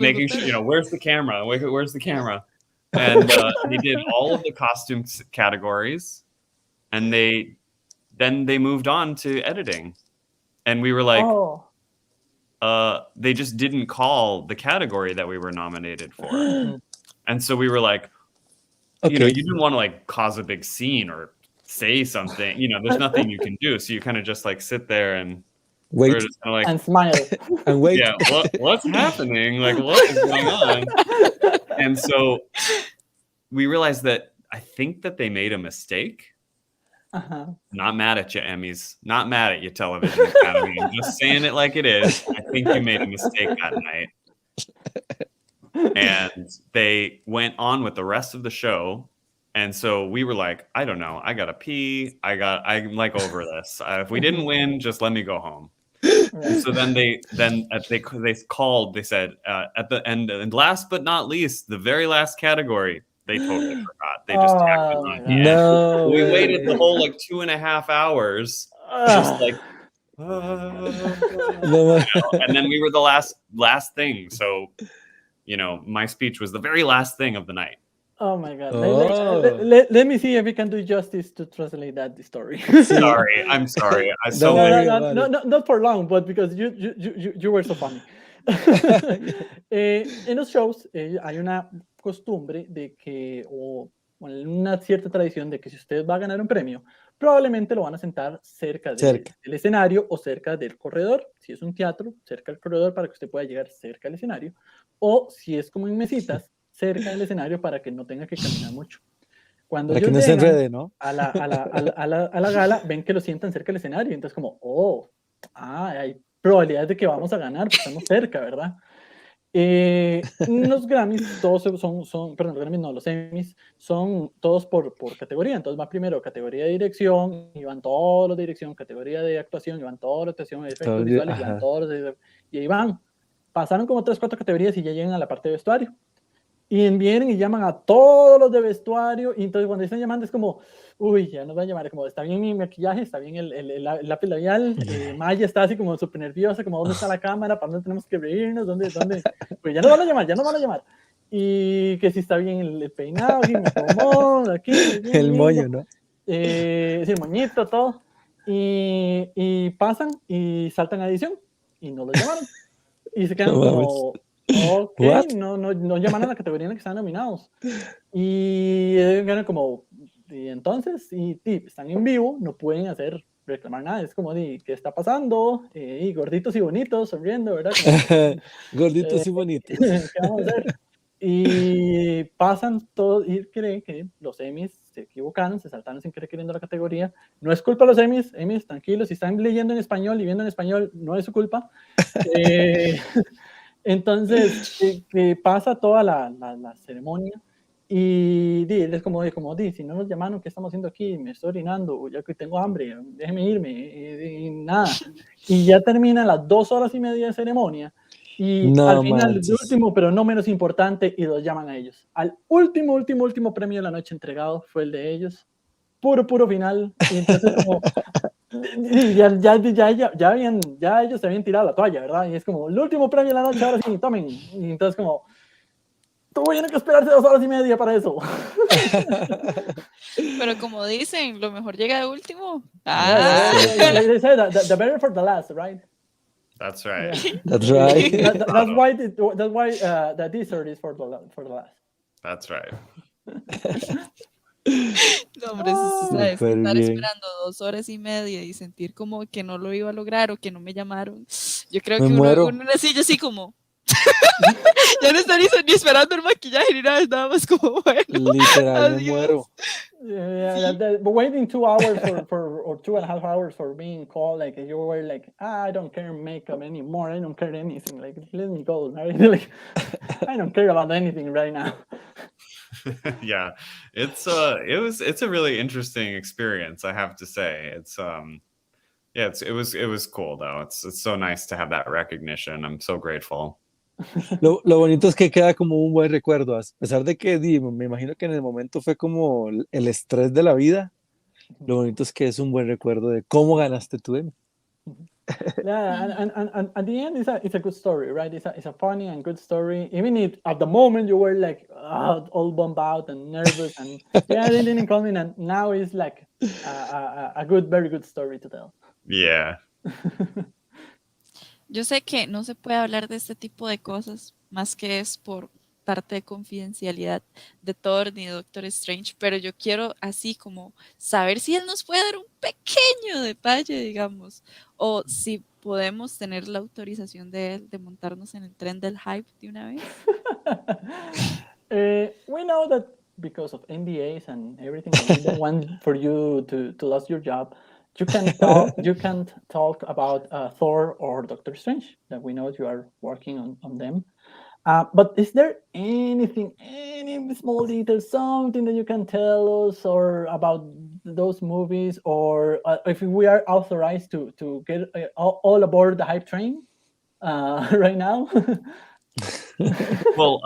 making sure, you know, where's the camera? Where's the camera? And they did all of the costume categories, and then they moved on to editing, and we were like, they just didn't call the category that we were nominated for. And so we were like, you know, you didn't want to like cause a big scene or say something, you know, there's nothing you can do. So you kind of just like sit there and wait, just kind of like, and smile and wait. Yeah, what's happening? Like, what is going on? And so we realized that I think that they made a mistake. Not mad at you, Emmys. Not mad at you, Television Academy. I'm just saying it like it is. I think you made a mistake that night. And they went on with the rest of the show. And so we were like, I don't know. I gotta pee. I'm like over this. If we didn't win, just let me go home. And so then they said at the end, and last but not least, the very last category, they totally forgot. They just tacked it on. No, we waited the whole like 2.5 hours, just like, you know, and then we were the last thing. So, you know, my speech was the very last thing of the night. Oh my God. Oh. Let me see if we can do justice to translate that story. I'm sorry. Not for long, but because you were so funny. En los shows hay una costumbre de que, o una cierta tradición de que si usted va a ganar un premio, probablemente lo van a sentar cerca del escenario o cerca del corredor. Si es un teatro, cerca del corredor para que usted pueda llegar cerca al escenario. O si es como en mesitas, cerca del escenario para que no tenga que caminar mucho. Cuando para ellos que no se enrede, ¿no? a la gala, ven que lo sientan cerca del escenario, entonces como, hay probabilidades de que vamos a ganar, pues estamos cerca, ¿verdad? Los Grammys, todos perdón, los Grammys no, los Emmys son todos por categoría. Entonces va primero categoría de dirección, y van todos los de dirección, categoría de actuación, y van todos los de actuación, efectos visuales, y van Ajá. todos y ahí van. Pasaron como 3, 4 categorías y ya llegan a la parte de vestuario. Y vienen y llaman a todos los de vestuario, y entonces cuando están llamando es como, uy, ya nos van a llamar, como está bien mi maquillaje, está bien el lápiz labial, Maya está así como súper nerviosa, como dónde está la cámara, para dónde tenemos que reírnos, dónde, pues ya nos van a llamar, ya nos van a llamar. Y que si está bien el peinado, aquí me acomodo, aquí, bien El lindo, moño, ¿no? sí, el moñito, todo. Y pasan y saltan a edición, y no los llamaron. Y se quedan No mames. como, ok, What? no llamaron a la categoría en la que están nominados. Y ganan como, y entonces, están en vivo, no pueden reclamar nada. Es como, ¿qué está pasando? Y gorditos y bonitos, sonriendo, ¿verdad? Como, Gorditos y bonitos. ¿qué vamos a hacer? Y pasan todos y creen que los Emmys se equivocaron, se saltaron sin querer queriendo la categoría. No es culpa de los Emmys, tranquilos, si están leyendo en español y viendo en español, no es su culpa. Entonces, que pasa toda la ceremonia y él es como, si no nos llamaron, ¿qué estamos haciendo aquí? Me estoy orinando, ya que tengo hambre, déjeme irme, y nada. Y ya terminan las 2 horas y media de ceremonia, y al No final, el manches. último, pero no menos importante, y los llaman a ellos. Al último premio de la noche entregado fue el de ellos, puro final, y entonces como... Ya ellos se habían tirado la toalla, ¿verdad? Y es como, el último premio de la noche, ahora sí, tomen. Y entonces como, tuvieron que esperarse 2 horas y media para eso. Pero como dicen, lo mejor llega de último. Like they say, the better for the last, right? That's right. Yeah. That's right. That's why the dessert is for the last. That's right. No, hombre, es que Súper estar bien. esperando 2 horas y media y sentir como que no lo iba a lograr o que no me llamaron. Yo creo Me que muero. uno así, yo así como... ya no está ni esperando el maquillaje ni nada, es nada más como, bueno, Literal, me adiós. muero. Yeah, but waiting 2 hours or 2.5 hours for being called, like you were like, I don't care makeup anymore, I don't care anything, like let me go, right? Like, I don't care about anything right now. Yeah, it's a really interesting experience, I have to say. It was cool though. It's so nice to have that recognition. I'm so grateful. Lo bonito es que queda como un buen recuerdo, a pesar de que me imagino que en el momento fue como el estrés de la vida. Lo bonito es que es un buen recuerdo de cómo ganaste tu Emmy. Yeah, and at the end, it's a good story, right? It's a funny and good story. Even if at the moment you were like all bummed out and nervous, and yeah, they didn't call me, and now it's like a very good story to tell. Yeah. Yo sé que no se puede hablar de este tipo de cosas, más que es por parte de confidencialidad de Thor ni de Doctor Strange, pero yo quiero así como saber si él nos puede dar un pequeño detalle, digamos, o si podemos tener la autorización de él de montarnos en el tren del hype de una vez. We know that because of NDAs and everything, and we don't want for you to lose your job. You can't talk about Thor or Doctor Strange. That we know you are working on them. But is there anything, any small detail, something that you can tell us or about those movies, or if we are authorized to get all aboard the hype train right now? Well,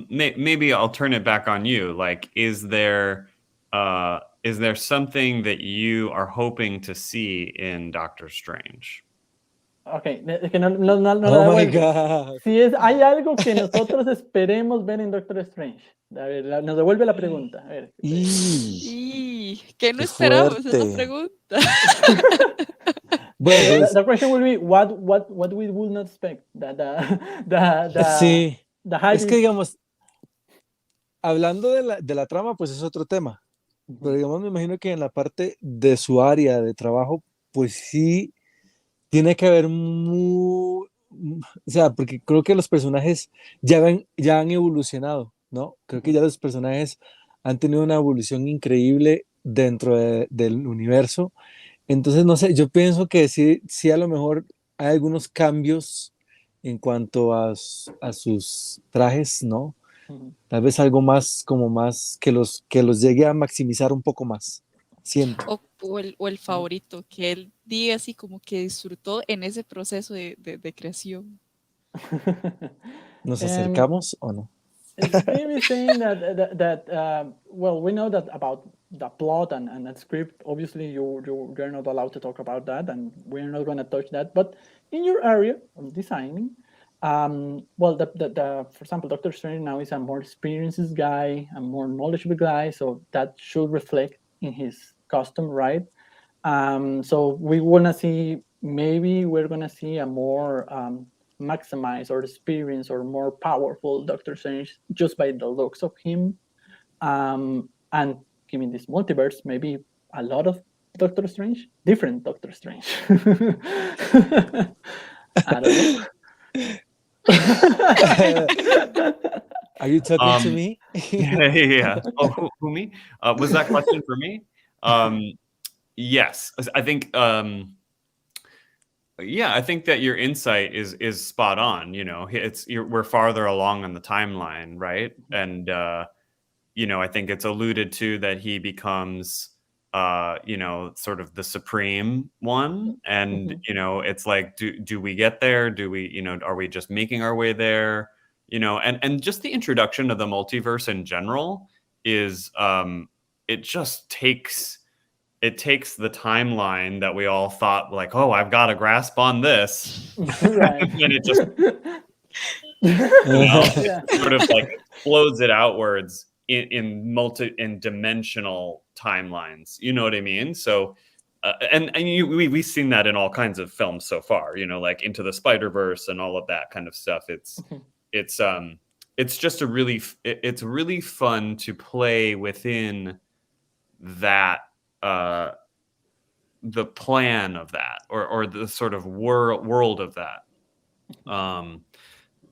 maybe I'll turn it back on you. Like, is there something that you are hoping to see in Doctor Strange? Okay, es que no la Oh my devuelvo. God. Si hay algo que nosotros esperemos ver en Doctor Strange. A ver, nos devuelve la pregunta. A ver. Y ¿qué no Qué esperamos? Es la fuerte. pregunta. Bueno, pues, The question will be what we would not expect. sí. The hype Es que digamos, hablando de la trama, pues es otro tema. Pero digamos, me imagino que en la parte de su área de trabajo, pues sí tiene que haber o sea, porque creo que los personajes ya han evolucionado, ¿no? Creo que ya los personajes han tenido una evolución increíble dentro del universo. Entonces, no sé, yo pienso que sí a lo mejor hay algunos cambios en cuanto a sus trajes, ¿no? Ujú. Tal vez algo más, como más, que los llegue a maximizar un poco más, siento. O el favorito, que él diga así como que disfrutó en ese proceso de creación. ¿Nos Um, acercamos o no? Steve is saying that well, we know that about the plot and the script. Obviously, you're not allowed to talk about that, and we're not going to touch that. But in your area of designing, well, the for example, Doctor Strange now is a more experienced guy, a more knowledgeable guy, so that should reflect in his costume, right? So we wanna see, maybe we're gonna see a more maximized or experience or more powerful Doctor Strange just by the looks of him. And given this multiverse, maybe a lot of Doctor Strange, different Doctor Strange. I don't know. Are you talking to Um, me? yeah. Oh, who me? Was that question for me? Yes, I think. Yeah, I think that your insight is spot on. You know, we're farther along on the timeline, right? And you know, I think it's alluded to that he becomes, you know, sort of the supreme one, and you know, it's like, do we get there? Do we, you know, are we just making our way there? You know, and just the introduction of the multiverse in general is, it just takes the timeline that we all thought like, oh, I've got a grasp on this, Right. and it just, you know, Yeah. it sort of like explodes it outwards in dimensional timelines. You know what I mean? So, we've seen that in all kinds of films so far. You know, like Into the Spider-Verse and all of that kind of stuff. It's it's just it's really fun to play within that, the plan of that, or the sort of world of that,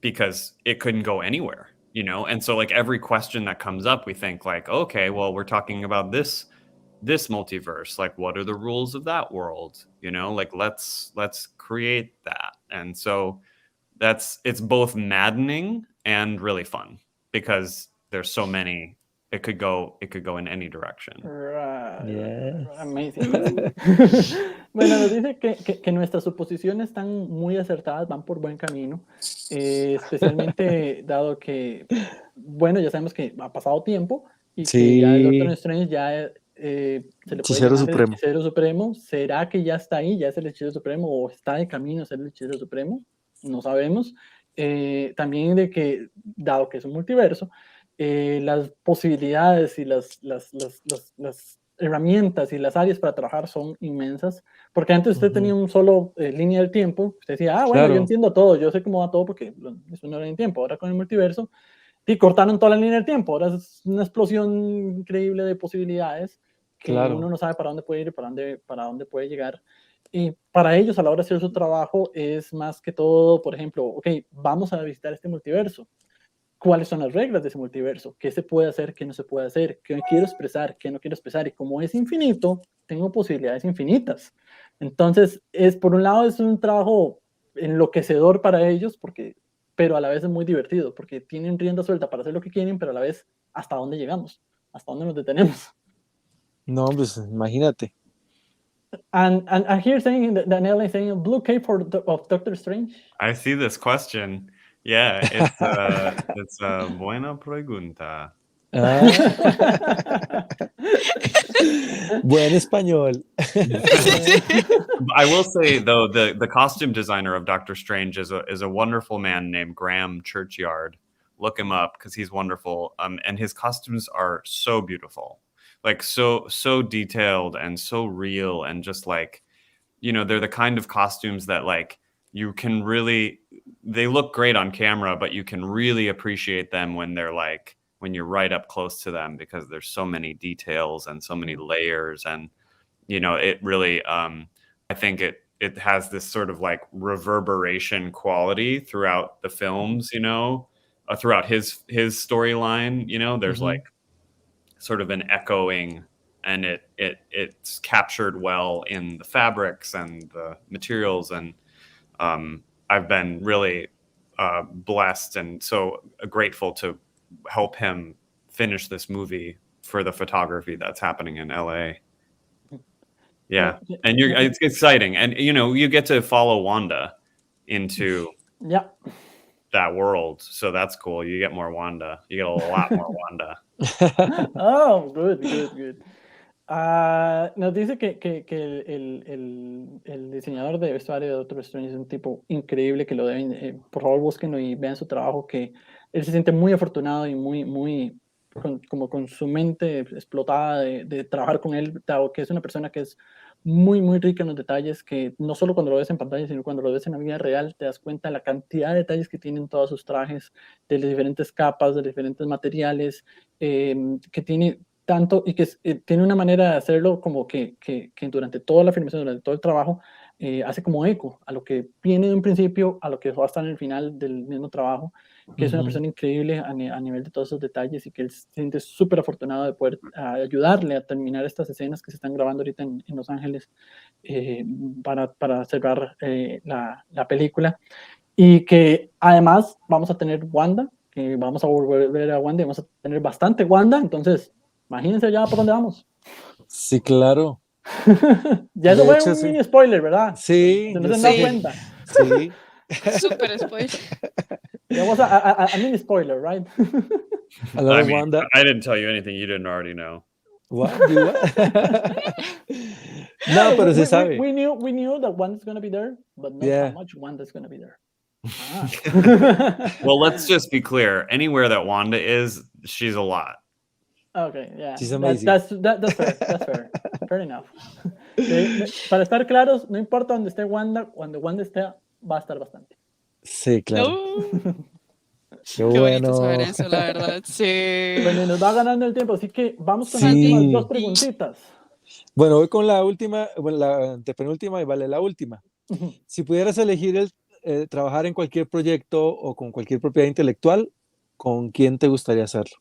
because it couldn't go anywhere, you know. And so like every question that comes up, we think like, okay, well, we're talking about this multiverse, like what are the rules of that world, you know, like let's create that. And so it's both maddening and really fun because there's so many. It could go in any direction. Right, Yes. amazing. Bueno, nos dice que nuestras suposiciones están muy acertadas, van por buen camino, especialmente dado que, bueno, ya sabemos que ha pasado tiempo y que ya el Doctor Sí, Strange ya se le puede hechicero llamar el supremo. hechicero supremo. ¿Será que ya está ahí, ya es el hechicero supremo o está de camino a ser el hechicero supremo? No sabemos. También de que, dado que es un multiverso, las posibilidades y las herramientas y las áreas para trabajar son inmensas, porque antes usted tenía Ujú. un solo línea del tiempo, usted decía, bueno, yo Claro, entiendo todo, yo sé cómo va todo porque es una línea del tiempo. Ahora con el multiverso, y cortaron toda la línea del tiempo, ahora es una explosión increíble de posibilidades que uno claro. no sabe para dónde puede ir y para dónde puede llegar. Y para ellos, a la hora de hacer su trabajo, es más que todo, por ejemplo, ok, vamos a visitar este multiverso. ¿Cuáles son las reglas de ese multiverso? ¿Qué se puede hacer? ¿Qué no se puede hacer? ¿Qué quiero expresar? ¿Qué no quiero expresar? Y como es infinito, tengo posibilidades infinitas. Entonces, por un lado, es un trabajo enloquecedor para ellos, pero a la vez es muy divertido, porque tienen rienda suelta para hacer lo que quieren, pero a la vez, ¿hasta dónde llegamos? ¿Hasta dónde nos detenemos? No, pues imagínate. And here saying, Daniel is saying, blue cape of Doctor Strange. I see this question. Yeah, it's a buena pregunta. Ah. Buen español. I will say though, the costume designer of Doctor Strange is a wonderful man named Graham Churchyard. Look him up because he's wonderful. And his costumes are so beautiful, like so detailed and so real, and just like, you know, they're the kind of costumes that like you can really, they look great on camera, but you can really appreciate them when they're like, when you're right up close to them, because there's so many details and so many layers. And you know, it really, I think it has this sort of like reverberation quality throughout the films, you know, throughout his storyline. You know, there's like sort of an echoing, and it's captured well in the fabrics and the materials. And I've been really blessed and so grateful to help him finish this movie for the photography that's happening in LA. Yeah, and it's exciting, and you get to follow Wanda into that world, so that's cool. You get more Wanda. You get a lot more Wanda. Oh, good. Nos dice que el diseñador de vestuario de Doctor Strange es un tipo increíble, que lo deben, por favor búsquenlo y vean su trabajo, que él se siente muy afortunado y muy como con su mente explotada de trabajar con él, dado que es una persona que es muy rica en los detalles, que no solo cuando lo ves en pantalla, sino cuando lo ves en la vida real, te das cuenta de la cantidad de detalles que tienen todos sus trajes, de las diferentes capas, de los diferentes materiales, que tiene tanto y que tiene una manera de hacerlo como que durante toda la filmación, durante todo el trabajo, hace como eco a lo que viene de un principio, a lo que va a estar en el final del mismo trabajo, que es una persona increíble a nivel de todos esos detalles, y que él se siente súper afortunado de poder ayudarle a terminar estas escenas que se están grabando ahorita en Los Ángeles, para cerrar la película, y que además vamos a tener Wanda, que vamos a volver a Wanda y vamos a tener bastante Wanda, entonces imagínense ya por dónde vamos. Sí, claro. Ya eso fue un mini spoiler, ¿verdad? Sí, no se han dado cuenta. Sí. Super spoiler. There was a mini spoiler, right? Wanda. I didn't tell you anything you didn't already know. What? No, pero se sabe. We knew that Wanda's going to be there, but not how much Wanda's going to be there. Well, let's just be clear. Anywhere that Wanda is, she's a lot. Okay, yeah. She's amazing. That's fair. Fair enough. Para estar claros, no importa donde esté Wanda, cuando Wanda esté, va a estar bastante. Sí, claro. No. Qué bonito saber eso, la verdad. Sí. Bueno, nos va ganando el tiempo, así que vamos con las últimas dos preguntitas. Bueno, voy con la última, la antepenúltima y vale la última. Si pudieras elegir trabajar en cualquier proyecto o con cualquier propiedad intelectual, ¿con quién te gustaría hacerlo?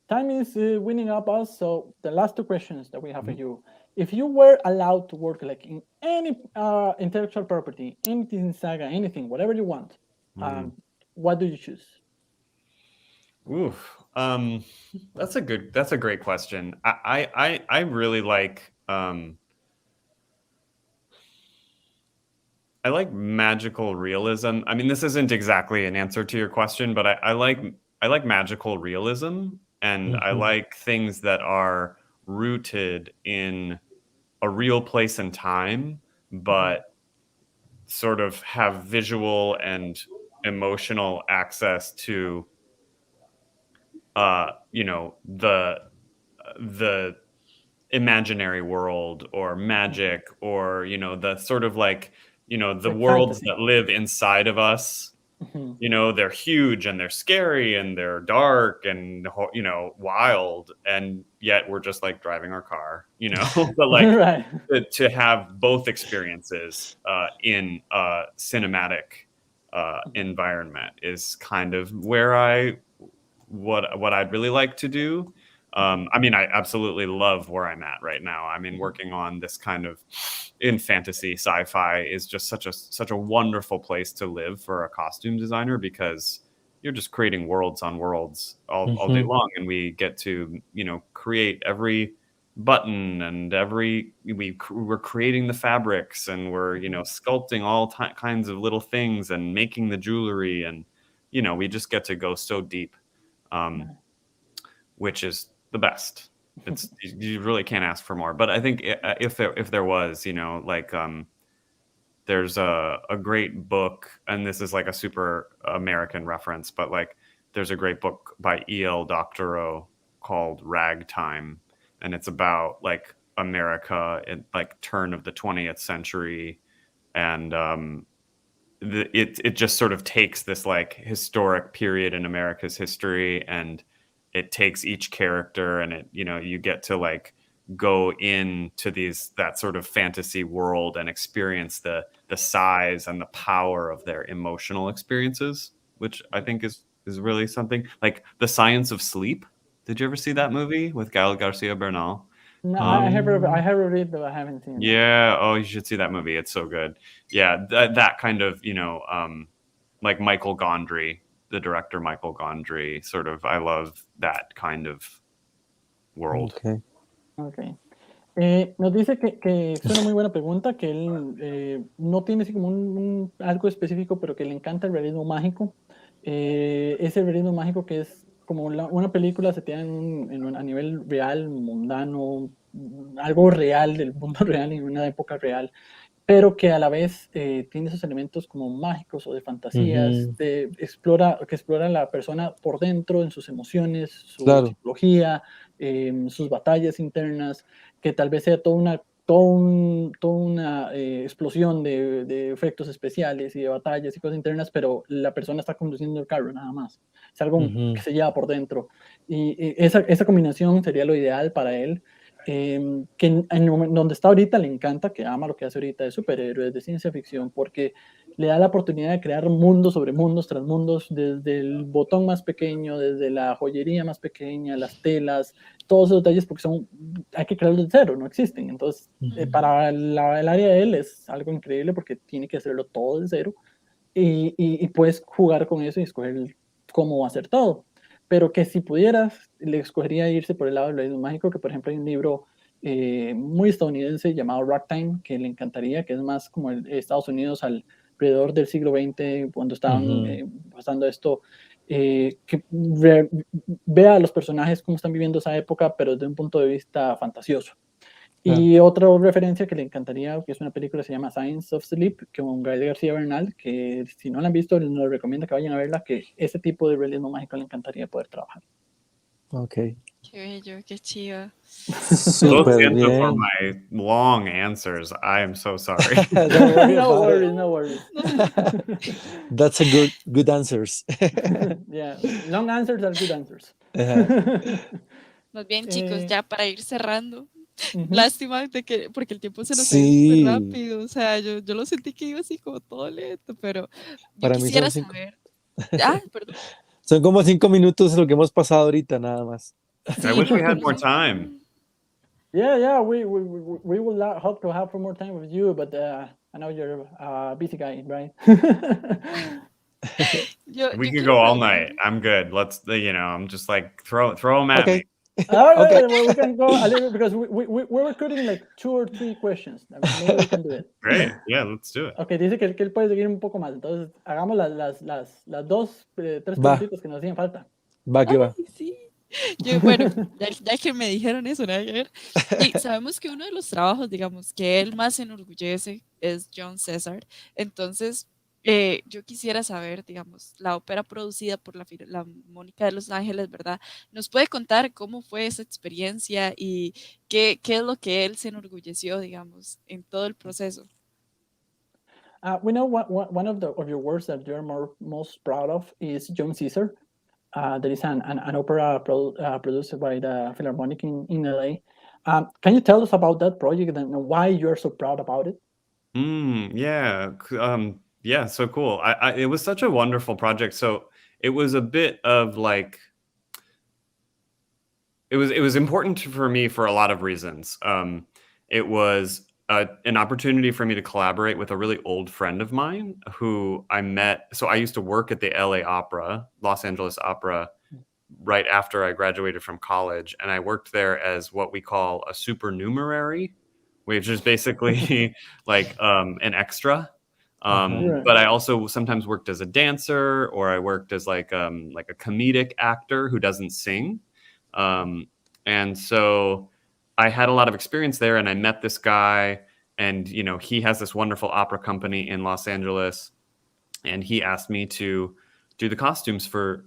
Time is winning up us, so the last two questions that we have for you. If you were allowed to work like in any intellectual property, anything saga, anything, whatever you want, what do you choose? Oof. That's a great question. I really like I like magical realism. I mean, this isn't exactly an answer to your question, but I like magical realism, and I like things that are rooted in a real place and time, but sort of have visual and emotional access to the imaginary world or magic, or the sort of like the worlds that live inside of us. They're huge and they're scary and they're dark and wild, and yet we're just like driving our car, but like right. to have both experiences in a cinematic environment is kind of where what I'd really like to do. I mean, I absolutely love where I'm at right now. I mean, working on this kind of in fantasy sci-fi is just such a wonderful place to live for a costume designer, because you're just creating worlds on worlds all day long, and we get to create every button and we're creating the fabrics, and we're sculpting all kinds of little things and making the jewelry, and we just get to go so deep, which is the best. It's you really can't ask for more. But I think if there was, there's a great book, and this is like a super American reference, but like there's a great book by E.L. Doctorow called Ragtime, and it's about like America in like turn of the 20th century, and it just sort of takes this like historic period in America's history, and it takes each character, and it you get to like go into that sort of fantasy world and experience the size and the power of their emotional experiences, which I think is really something. Like The Science of Sleep. Did you ever see that movie with Gael Garcia Bernal? No, I have read, but I haven't seen it. Yeah, oh, you should see that movie. It's so good. Yeah, that kind of like Michael Gondry, the director Michael Gondry. Sort of, I love that kind of world. Okay. Okay. Nos dice que es una muy buena pregunta, que él no tiene así como algo específico, pero que le encanta el realismo mágico. Ese realismo mágico que es como una película se tiene a nivel real, mundano, algo real del mundo real en una época real, pero que a la vez tiene esos elementos como mágicos o de fantasías, Ujú, que explora a la persona por dentro, en sus emociones, su claro. psicología, sus batallas internas, que tal vez sea toda una explosión de efectos especiales y de batallas y cosas internas, pero la persona está conduciendo el carro nada más. Es algo que Ujú, se lleva por dentro. Y esa combinación sería lo ideal para él. Que donde está ahorita le encanta, que ama lo que hace ahorita de superhéroes, de ciencia ficción, porque le da la oportunidad de crear mundos sobre mundos tras mundos, desde el botón más pequeño, desde la joyería más pequeña, las telas, todos esos detalles, porque hay que crearlos de cero, no existen. Entonces, ujú, para el área de él es algo increíble porque tiene que hacerlo todo de cero y puedes jugar con eso y escoger cómo va a ser todo. Pero que si pudieras, le escogería irse por el lado del realismo mágico, que por ejemplo hay un libro muy estadounidense llamado Ragtime, que le encantaría, que es más como Estados Unidos alrededor del siglo XX, cuando estaban ujú. pasando esto, que vea a los personajes cómo están viviendo esa época, pero desde un punto de vista fantasioso. Claro. Y otra referencia que le encantaría, que es una película que se llama Science of Sleep, que con Gael García Bernal, que si no la han visto, nos recomiendo que vayan a verla, que ese tipo de realismo mágico le encantaría poder trabajar. Ok. Qué bello, qué chiva. Lo Súper siento for bien. my long answers. I am so sorry. Don't worry No about it. worries, no worries. No se preocupe. That's a good answers. Yeah, long answers are good answers. Ajá. Más bien, chicos, Eh, ya para ir cerrando. ujú. Lástima de que, porque el tiempo se nos ha ido súper Sí, rápido. O sea, yo lo sentí que iba así como todo lento, pero yo para mí son quisiera cinco. saber. Ah, perdón. Son como 5 minutos lo que hemos pasado ahorita, nada más. I Sí, wish no, we yo had lo more siento time. igual. Yeah, we will hope to have more time with you, but I know you're a busy guy, right? We Yo could quiero go all preguntar. night. I'm good. Let's, I'm just like throw them at me. Ok, All ok. right, well, we can go a little because we're recruiting like 2 or 3 questions. Maybe we can do it. Great. Yeah, let's do it. Ok, dice que él puede seguir un poco más. Entonces, hagamos las dos, tres Va, preguntitas que nos hacían falta. va que va. Ay, sí. Bueno, ya que me dijeron eso, nada que ver. Y sabemos que uno de los trabajos, digamos, que él más se enorgullece es John César. Entonces, yo quisiera saber, digamos, la ópera producida por la Mónica de Los Ángeles, ¿verdad? ¿Nos puede contar cómo fue esa experiencia y qué es lo que él se enorgulleció, digamos, en todo el proceso? We know one of your works that you're most proud of is John Caesar. There is an opera produced by the Philharmonic in LA. Can you tell us about that project and why you're so proud about it? Yeah. Yeah. So cool. It was such a wonderful project. So it was a bit of like, it was important for me for a lot of reasons. It was an opportunity for me to collaborate with a really old friend of mine who I met. So I used to work at the LA Opera, Los Angeles Opera, right after I graduated from college, and I worked there as what we call a supernumerary, which is basically like an extra. Ajá. Right. But I also sometimes worked as a dancer, or I worked as like a comedic actor who doesn't sing. And so I had a lot of experience there, and I met this guy, and he has this wonderful opera company in Los Angeles, and he asked me to do the costumes for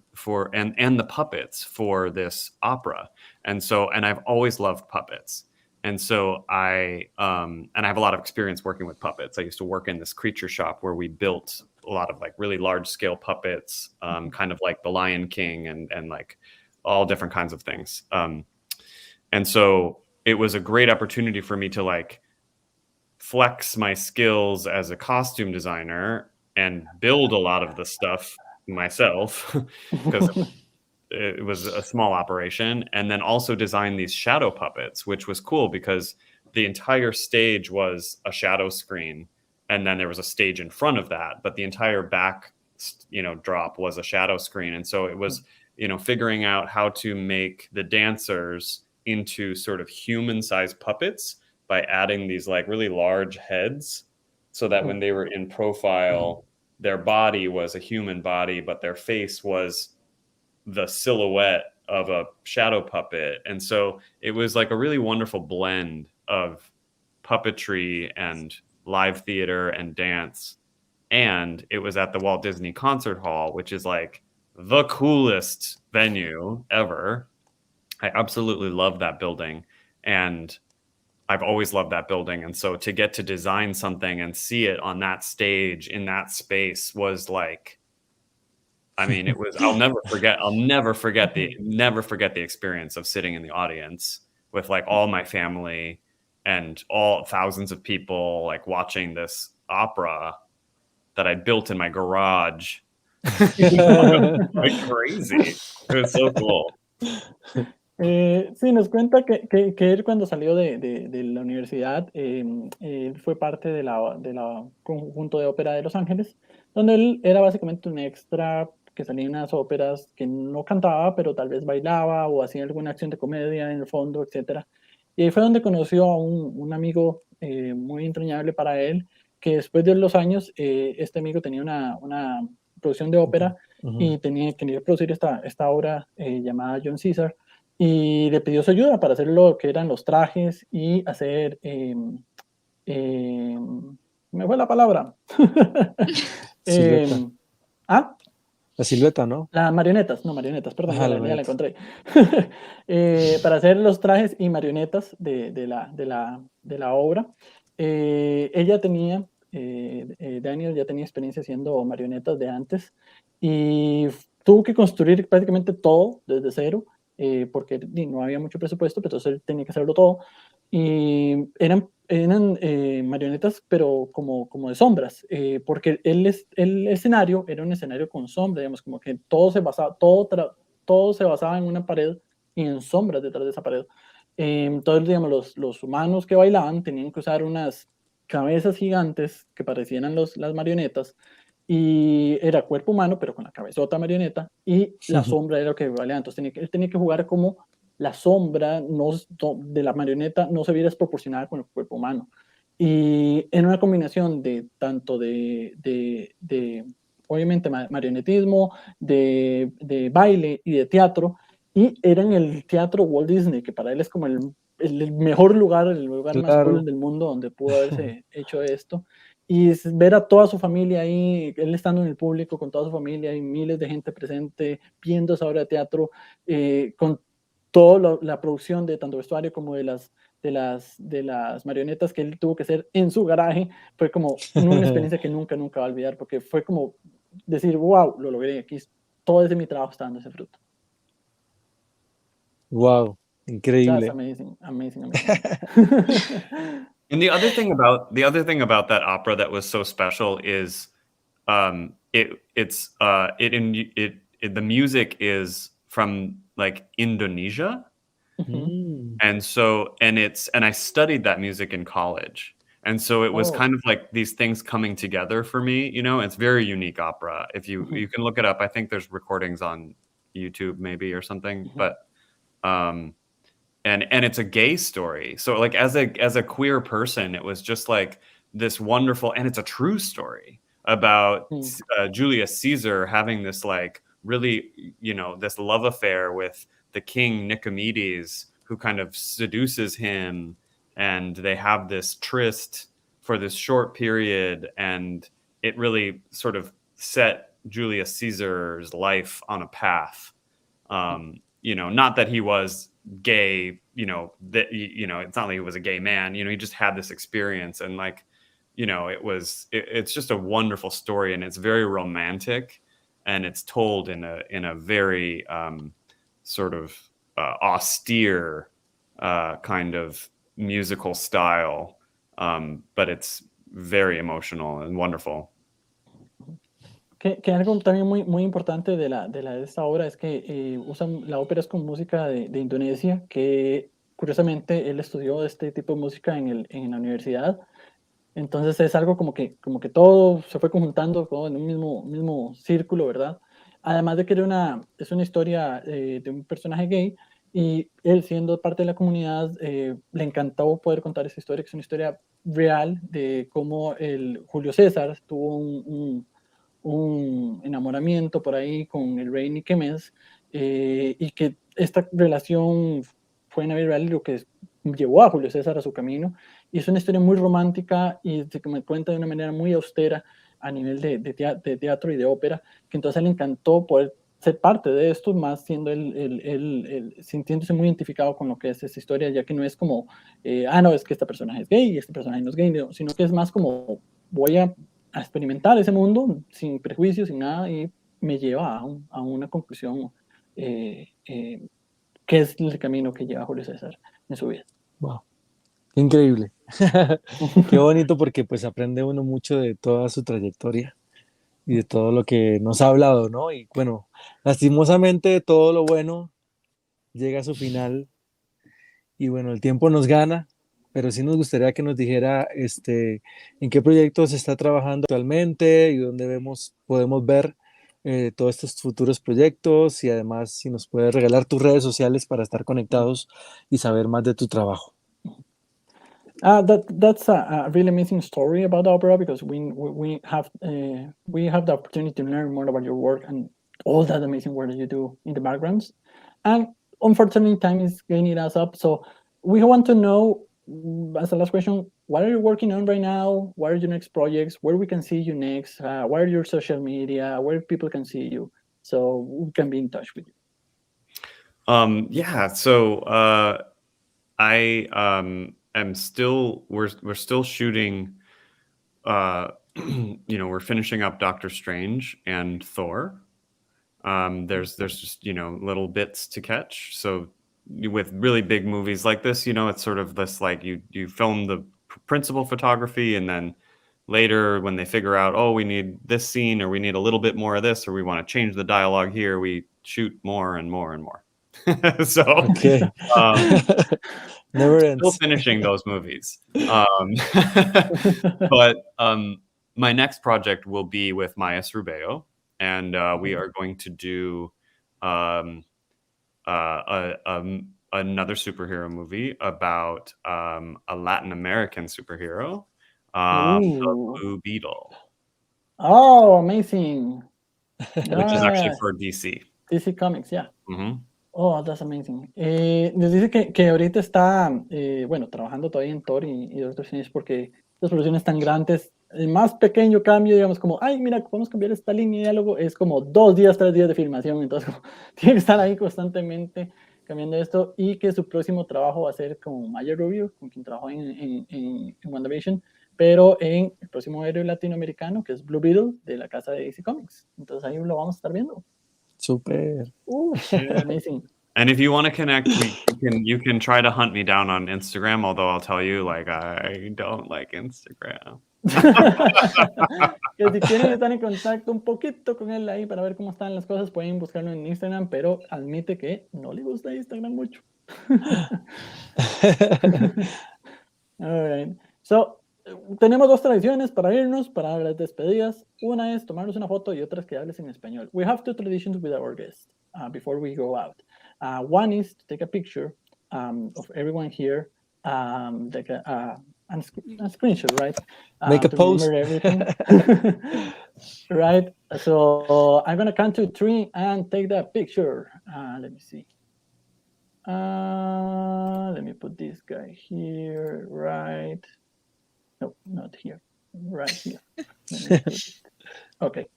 and the puppets for this opera. And I've always loved puppets. And so I have a lot of experience working with puppets. I used to work in this creature shop where we built a lot of like really large scale puppets, kind of like the Lion King and like all different kinds of things. And so it was a great opportunity for me to like flex my skills as a costume designer and build a lot of the stuff myself because it was a small operation, and then also design these shadow puppets, which was cool because the entire stage was a shadow screen, and then there was a stage in front of that, but the entire back drop was a shadow screen. And so it was, figuring out how to make the dancers into sort of human-sized puppets by adding these like really large heads, so that when they were in profile, their body was a human body, but their face was the silhouette of a shadow puppet. And so it was like a really wonderful blend of puppetry and live theater and dance. And it was at the Walt Disney Concert Hall, which is like the coolest venue ever. I absolutely love that building. And I've always loved that building. And so to get to design something and see it on that stage in that space was like, I mean, it was, I'll never forget the experience of sitting in the audience with like all my family and all thousands of people like watching this opera that I built in my garage. Like crazy. It was so cool. Sí, nos cuenta que él cuando salió de la universidad fue parte de la conjunto de ópera de Los Ángeles, donde él era básicamente un extra que salía en unas óperas que no cantaba, pero tal vez bailaba o hacía alguna acción de comedia en el fondo, etc. Y ahí fue donde conoció a un amigo muy entrañable para él, que después de los años, este amigo tenía una producción de ópera y quería producir esta obra llamada John Caesar, y le pidió su ayuda para hacer lo que eran los trajes y hacer, me fue la palabra. Silueta. La silueta, ¿no? Las marionetas, perdón, Ajá, ya la encontré. Para hacer los trajes y marionetas de la obra. Ella tenía, Daniel ya tenía experiencia haciendo marionetas de antes y tuvo que construir prácticamente todo desde cero, porque no había mucho presupuesto, pero entonces él tenía que hacerlo todo. Y eran marionetas, pero como de sombras, porque el escenario era un escenario con sombra, digamos, como que todo se basaba en una pared y en sombras detrás de esa pared. Entonces, digamos, los humanos que bailaban tenían que usar unas cabezas gigantes que parecían las marionetas, y era cuerpo humano, pero con la cabezota marioneta, y la sombra era lo que bailaba. Entonces él tenía que jugar como la sombra de la marioneta no se viera desproporcionada con el cuerpo humano. Y en una combinación de tanto obviamente, marionetismo, de baile y de teatro, y era en el teatro Walt Disney, que para él es como el mejor lugar, el lugar más cool del mundo donde pudo haberse hecho esto. Y ver a toda su familia ahí, él estando en el público con toda su familia y miles de gente presente viendo esa obra de teatro, con toda la producción de tanto vestuario como de las marionetas que él tuvo que hacer en su garaje, fue como una experiencia que nunca va a olvidar, porque fue como decir, wow, lo logré, aquí todo ese mi trabajo está dando ese fruto. Wow, increíble. That's amazing. And the other thing about that opera that was so special is the music is from like Indonesia. And I studied that music in college. And so it was kind of like these things coming together for me, it's very unique opera. If you can look it up, I think there's recordings on YouTube maybe or something, but and it's a gay story. So like as a queer person, it was just like this wonderful, and it's a true story about Julius Caesar having this like really, this love affair with the king Nicomedes, who kind of seduces him, and they have this tryst for this short period, and it really sort of set Julius Caesar's life on a path. Not that he was gay, it's not like he was a gay man, he just had this experience, and like, it's just a wonderful story, and it's very romantic, and it's told in a very sort of austere kind of musical style, but it's very emotional and wonderful. Que algo también muy importante de esta obra es que la ópera es con música de Indonesia, que curiosamente él estudió este tipo de música en la universidad. Entonces es algo como que todo se fue conjuntando todo en un mismo círculo, ¿verdad? Además de que es una historia de un personaje gay y él siendo parte de la comunidad le encantó poder contar esa historia, que es una historia real de cómo el Julio César tuvo un enamoramiento por ahí con el rey Niquemes y que esta relación fue en la vida real lo que llevó a Julio César a su camino. Y es una historia muy romántica y se me cuenta de una manera muy austera a nivel de teatro y de ópera, que entonces a él le encantó poder ser parte de esto, más siendo él sintiéndose muy identificado con lo que es esa historia, ya que no es como, no, es que esta personaje es gay y este personaje no es gay, no, sino que es más como, voy a experimentar ese mundo sin prejuicios, sin nada, y me lleva a una conclusión que es el camino que lleva Julio César en su vida. Wow, qué increíble. Qué bonito porque pues aprende uno mucho de toda su trayectoria y de todo lo que nos ha hablado, ¿no? Y bueno, lastimosamente todo lo bueno llega a su final y bueno, el tiempo nos gana, pero sí nos gustaría que nos dijera en qué proyectos está trabajando actualmente y dónde podemos ver todos estos futuros proyectos y además si nos puedes regalar tus redes sociales para estar conectados y saber más de tu trabajo. That's a really amazing story about opera because we have the opportunity to learn more about your work and all that amazing work that you do in the backgrounds. And unfortunately, time is gaining us up. So we want to know, as the last question, what are you working on right now? What are your next projects? Where we can see you next? What are your social media? Where people can see you? So we can be in touch with you. Yeah. So I am still we're still shooting. We're finishing up Doctor Strange and Thor. There's just little bits to catch. So with really big movies like this, it's sort of this like you film the principal photography and then later when they figure out, oh, we need this scene or we need a little bit more of this or we want to change the dialogue here, we shoot more and more and more. So Okay. Never ends. Still finishing those movies. But my next project will be with Maes Rubeo, and we are going to do another superhero movie about a Latin American superhero, the Blue Beetle. Oh, amazing. Which is actually for DC. DC Comics, yeah. Mm-hmm. Oh, that's amazing. Nos dice que ahorita está, bueno, trabajando todavía en Thor y Doctor Strange porque las producciones tan grandes, el más pequeño cambio, digamos, como, ay, mira, podemos cambiar esta línea de diálogo, es como 2 días, 3 días de filmación, entonces como, tiene que estar ahí constantemente cambiando esto y que su próximo trabajo va a ser con Maya Rubio, con quien trabajó en WandaVision, pero en el próximo héroe latinoamericano, que es Blue Beetle, de la casa de DC Comics. Entonces ahí lo vamos a estar viendo. Super. Amazing. And if you want to connect, you can try to hunt me down on Instagram, although I'll tell you, like, I don't like Instagram. Que si quieren estar en contacto un poquito con él ahí para ver cómo están las cosas, pueden buscarlo en Instagram, pero admite que no le gusta Instagram mucho. All right. So, tenemos 2 tradiciones para irnos, para las despedidas. Una es tomarnos una foto y otra es que hables en español. We have 2 traditions with our guests before we go out. One is to take a picture of everyone here, like a screenshot, right? Make a post. Everything. Right? So I'm going to count to 3 and take that picture. Let me see. Let me put this guy here, right? No, not here. Right here. Okay.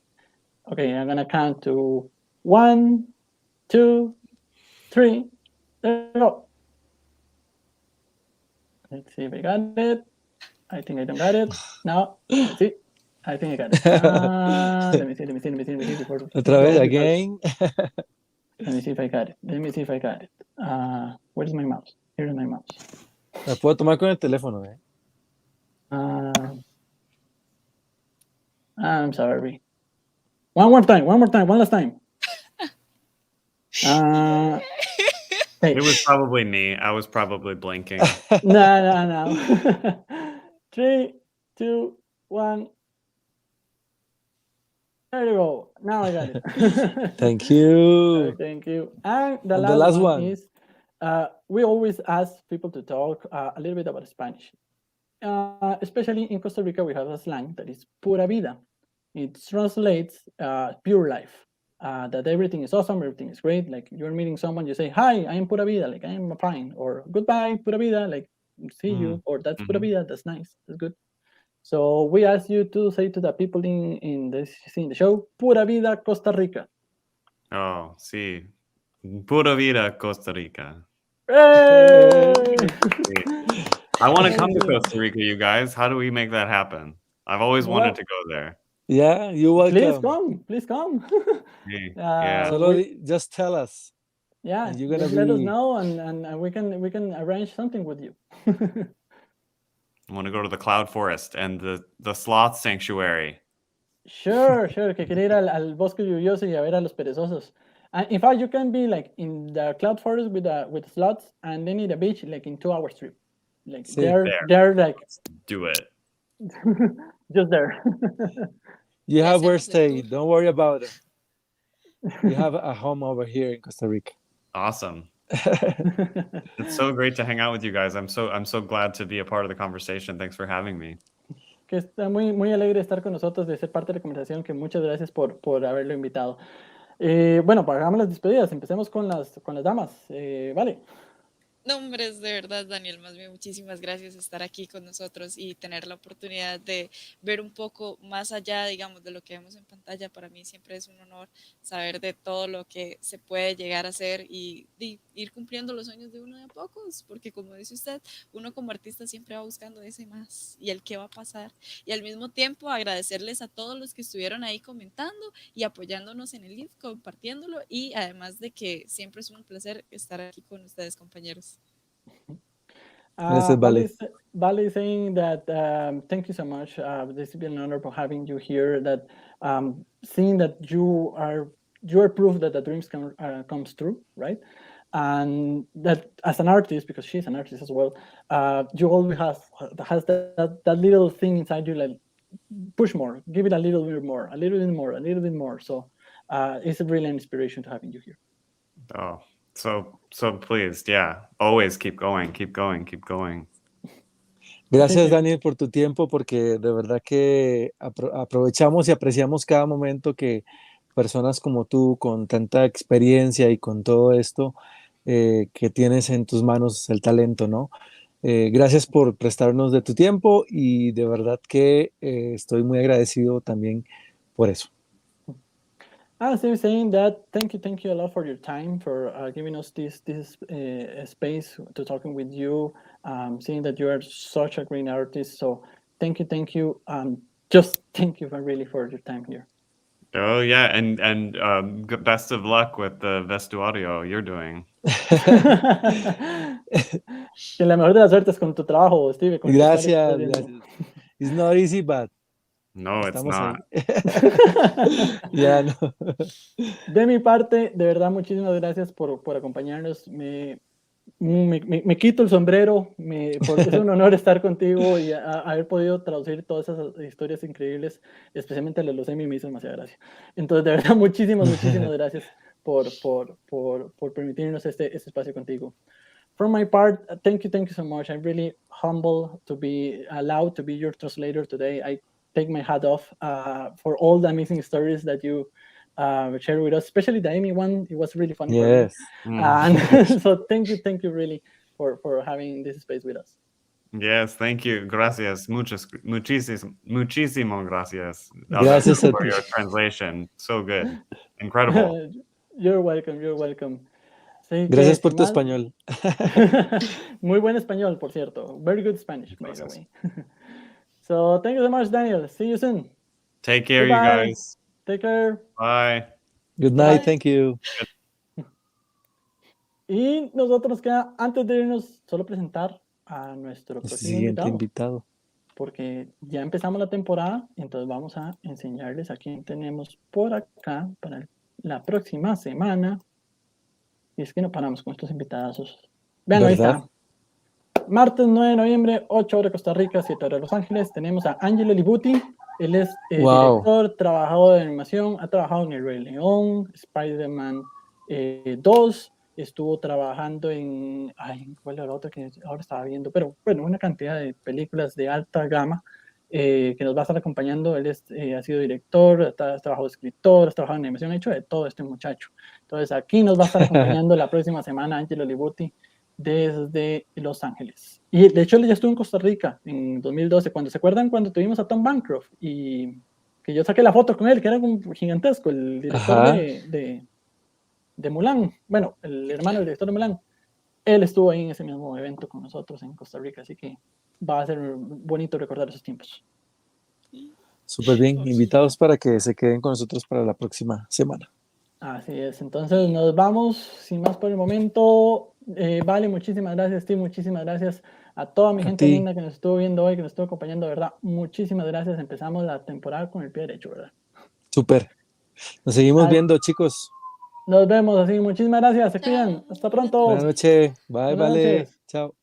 Okay, I'm going to count to 1, 2, 3. There we go. Let's see if I got it. I think I don't got it. No. Let's see. I think I got it. Let me see. Otra vez, again. Let me see if I got it. Where's my mouse? Here's my mouse. La puedo tomar con el teléfono, ¿eh? I'm sorry. One last time. It was probably me. I was probably blinking. No. 3, 2, 1. There you go. Now I got it. Thank you. Thank you. And the And the last last one one. is we always ask people to talk a little bit about Spanish. Especially in Costa Rica, we have a slang that is pura vida. It translates pure life. That everything is awesome, everything is great. Like you're meeting someone, you say, "Hi, I am pura vida," like I am fine, or "Goodbye, pura vida," like see you, or "That's pura vida," that's nice, that's good. So we ask you to say to the people in the show, "Pura vida, Costa Rica." Oh, sí. Pura vida, Costa Rica. Hey! I want to come to Costa Rica, you guys. How do we make that happen? I've always wanted to go there. Yeah, you're Please welcome. come, please come. Yeah. Solo just tell us. Yeah, And you're gonna just let us be know, and we can arrange something with you. I want to go to the Cloud Forest and the Sloth Sanctuary. Sure, que quiere ir al bosque lluvioso y a ver a los perezosos. In fact, you can be like in the cloud forest with slots, and then in the beach like in 2 hours trip. Like Sí. they're like Do it. just there. You Ya have where hacemos el stay. tour. Don't worry about it. You have a home over here in Costa Rica. Awesome. It's so great to hang out with you guys. I'm so glad to be a part of the conversation. Thanks for having me. Que está muy alegre de estar con nosotros, de ser parte de la conversación, que muchas gracias por haberlo invitado. Bueno, pues hagamos las despedidas, empecemos con las damas. Vale. No, hombre, es de verdad, Daniel, más bien muchísimas gracias por estar aquí con nosotros y tener la oportunidad de ver un poco más allá, digamos, de lo que vemos en pantalla. Para mí siempre es un honor saber de todo lo que se puede llegar a hacer y ir cumpliendo los sueños de uno de a pocos, porque como dice usted, uno como artista siempre va buscando ese más y el qué va a pasar. Y al mismo tiempo agradecerles a todos los que estuvieron ahí comentando y apoyándonos en el live, compartiéndolo, y además de que siempre es un placer estar aquí con ustedes, compañeros. Gracias, Vale. Vale is saying that thank you so much. This has been an honor for having you here. That seeing that you are proof that the dreams comes true, right? And that as an artist, because she's an artist as well, you always has that little thing inside you, like push more, give it a little bit more, a little bit more, a little bit more. So it's really an inspiration to having you here. Oh, so pleased. Yeah. Always keep going, keep going, keep going. Gracias, Daniel, por tu tiempo, porque de verdad que aprovechamos y apreciamos cada momento que personas como tú, con tanta experiencia y con todo esto que tienes en tus manos, el talento, ¿no? Gracias por prestarnos de tu tiempo y de verdad que estoy muy agradecido también por eso. As I was saying that, thank you a lot for your time, for giving us this space to talking with you, seeing that you are such a great artist. So thank you. Just thank you for your time here. Oh yeah, and best of luck with the vestuario you're doing. Que la mejor de las suertes con tu trabajo, Steve. Gracias. It's not easy, but no, it's not. Ya no. De mi parte, de verdad, muchísimas gracias por acompañarnos. Me quito el sombrero, es un honor estar contigo y haber podido traducir todas esas historias increíbles, especialmente los Emmy, me hizo demasiada gracia. Entonces, de verdad, muchísimas gracias por permitirnos este espacio contigo. From my part, thank you so much. I'm really humble to be allowed to be your translator today. I take my hat off for all the amazing stories that you share with us, especially the Emmy one. It was really funny. Yes. For me. And so thank you really for having this space with us. Yes, thank you. Gracias. Muchísimo gracias. Gracias for your translation. So good. Incredible. You're welcome. Sí, gracias por tu español. Muy buen español, por cierto. Very good Spanish, by the way. So thank you so much, Daniel. See you soon. Take care, you guys. Take care. Bye. Good night. Thank you. Y nosotros nos queda, antes de irnos, solo presentar a nuestro próximo invitado. Porque ya empezamos la temporada, entonces vamos a enseñarles a quién tenemos por acá para la próxima semana. Y es que no paramos con estos invitadazos. Vean, ahí está. Martes 9 de noviembre, 8 horas Costa Rica, 7 horas Los Ángeles. Tenemos a Angelo Libuti. Él es Wow. director, trabajador de animación, ha trabajado en El Rey León, Spider-Man 2, estuvo trabajando en, ¿cuál era la otra que ahora estaba viendo? Pero bueno, una cantidad de películas de alta gama que nos va a estar acompañando. Él ha sido director, ha trabajado de escritor, ha trabajado en animación, ha hecho de todo este muchacho. Entonces aquí nos va a estar acompañando la próxima semana Angelo Libuti desde Los Ángeles. Y de hecho él ya estuvo en Costa Rica en 2012, cuando se acuerdan cuando tuvimos a Tom Bancroft y que yo saqué la foto con él, que era un gigantesco, el director Ajá. de Mulan, bueno, el hermano del director de Mulan, él estuvo ahí en ese mismo evento con nosotros en Costa Rica, así que va a ser bonito recordar esos tiempos. Súper bien, invitados para que se queden con nosotros para la próxima semana. Así es, entonces nos vamos, sin más por el momento. Vale, muchísimas gracias, Steve, muchísimas gracias a toda mi A gente ti, linda que nos estuvo viendo hoy, que nos estuvo acompañando, de verdad, muchísimas gracias. Empezamos la temporada con el pie derecho, ¿verdad? súper. Nos seguimos Ay, viendo, chicos. nos vemos, así, muchísimas gracias, se cuidan, Chao, hasta buenas pronto, Buenas noches. noches. Bye, buenas vale. noches. Chao.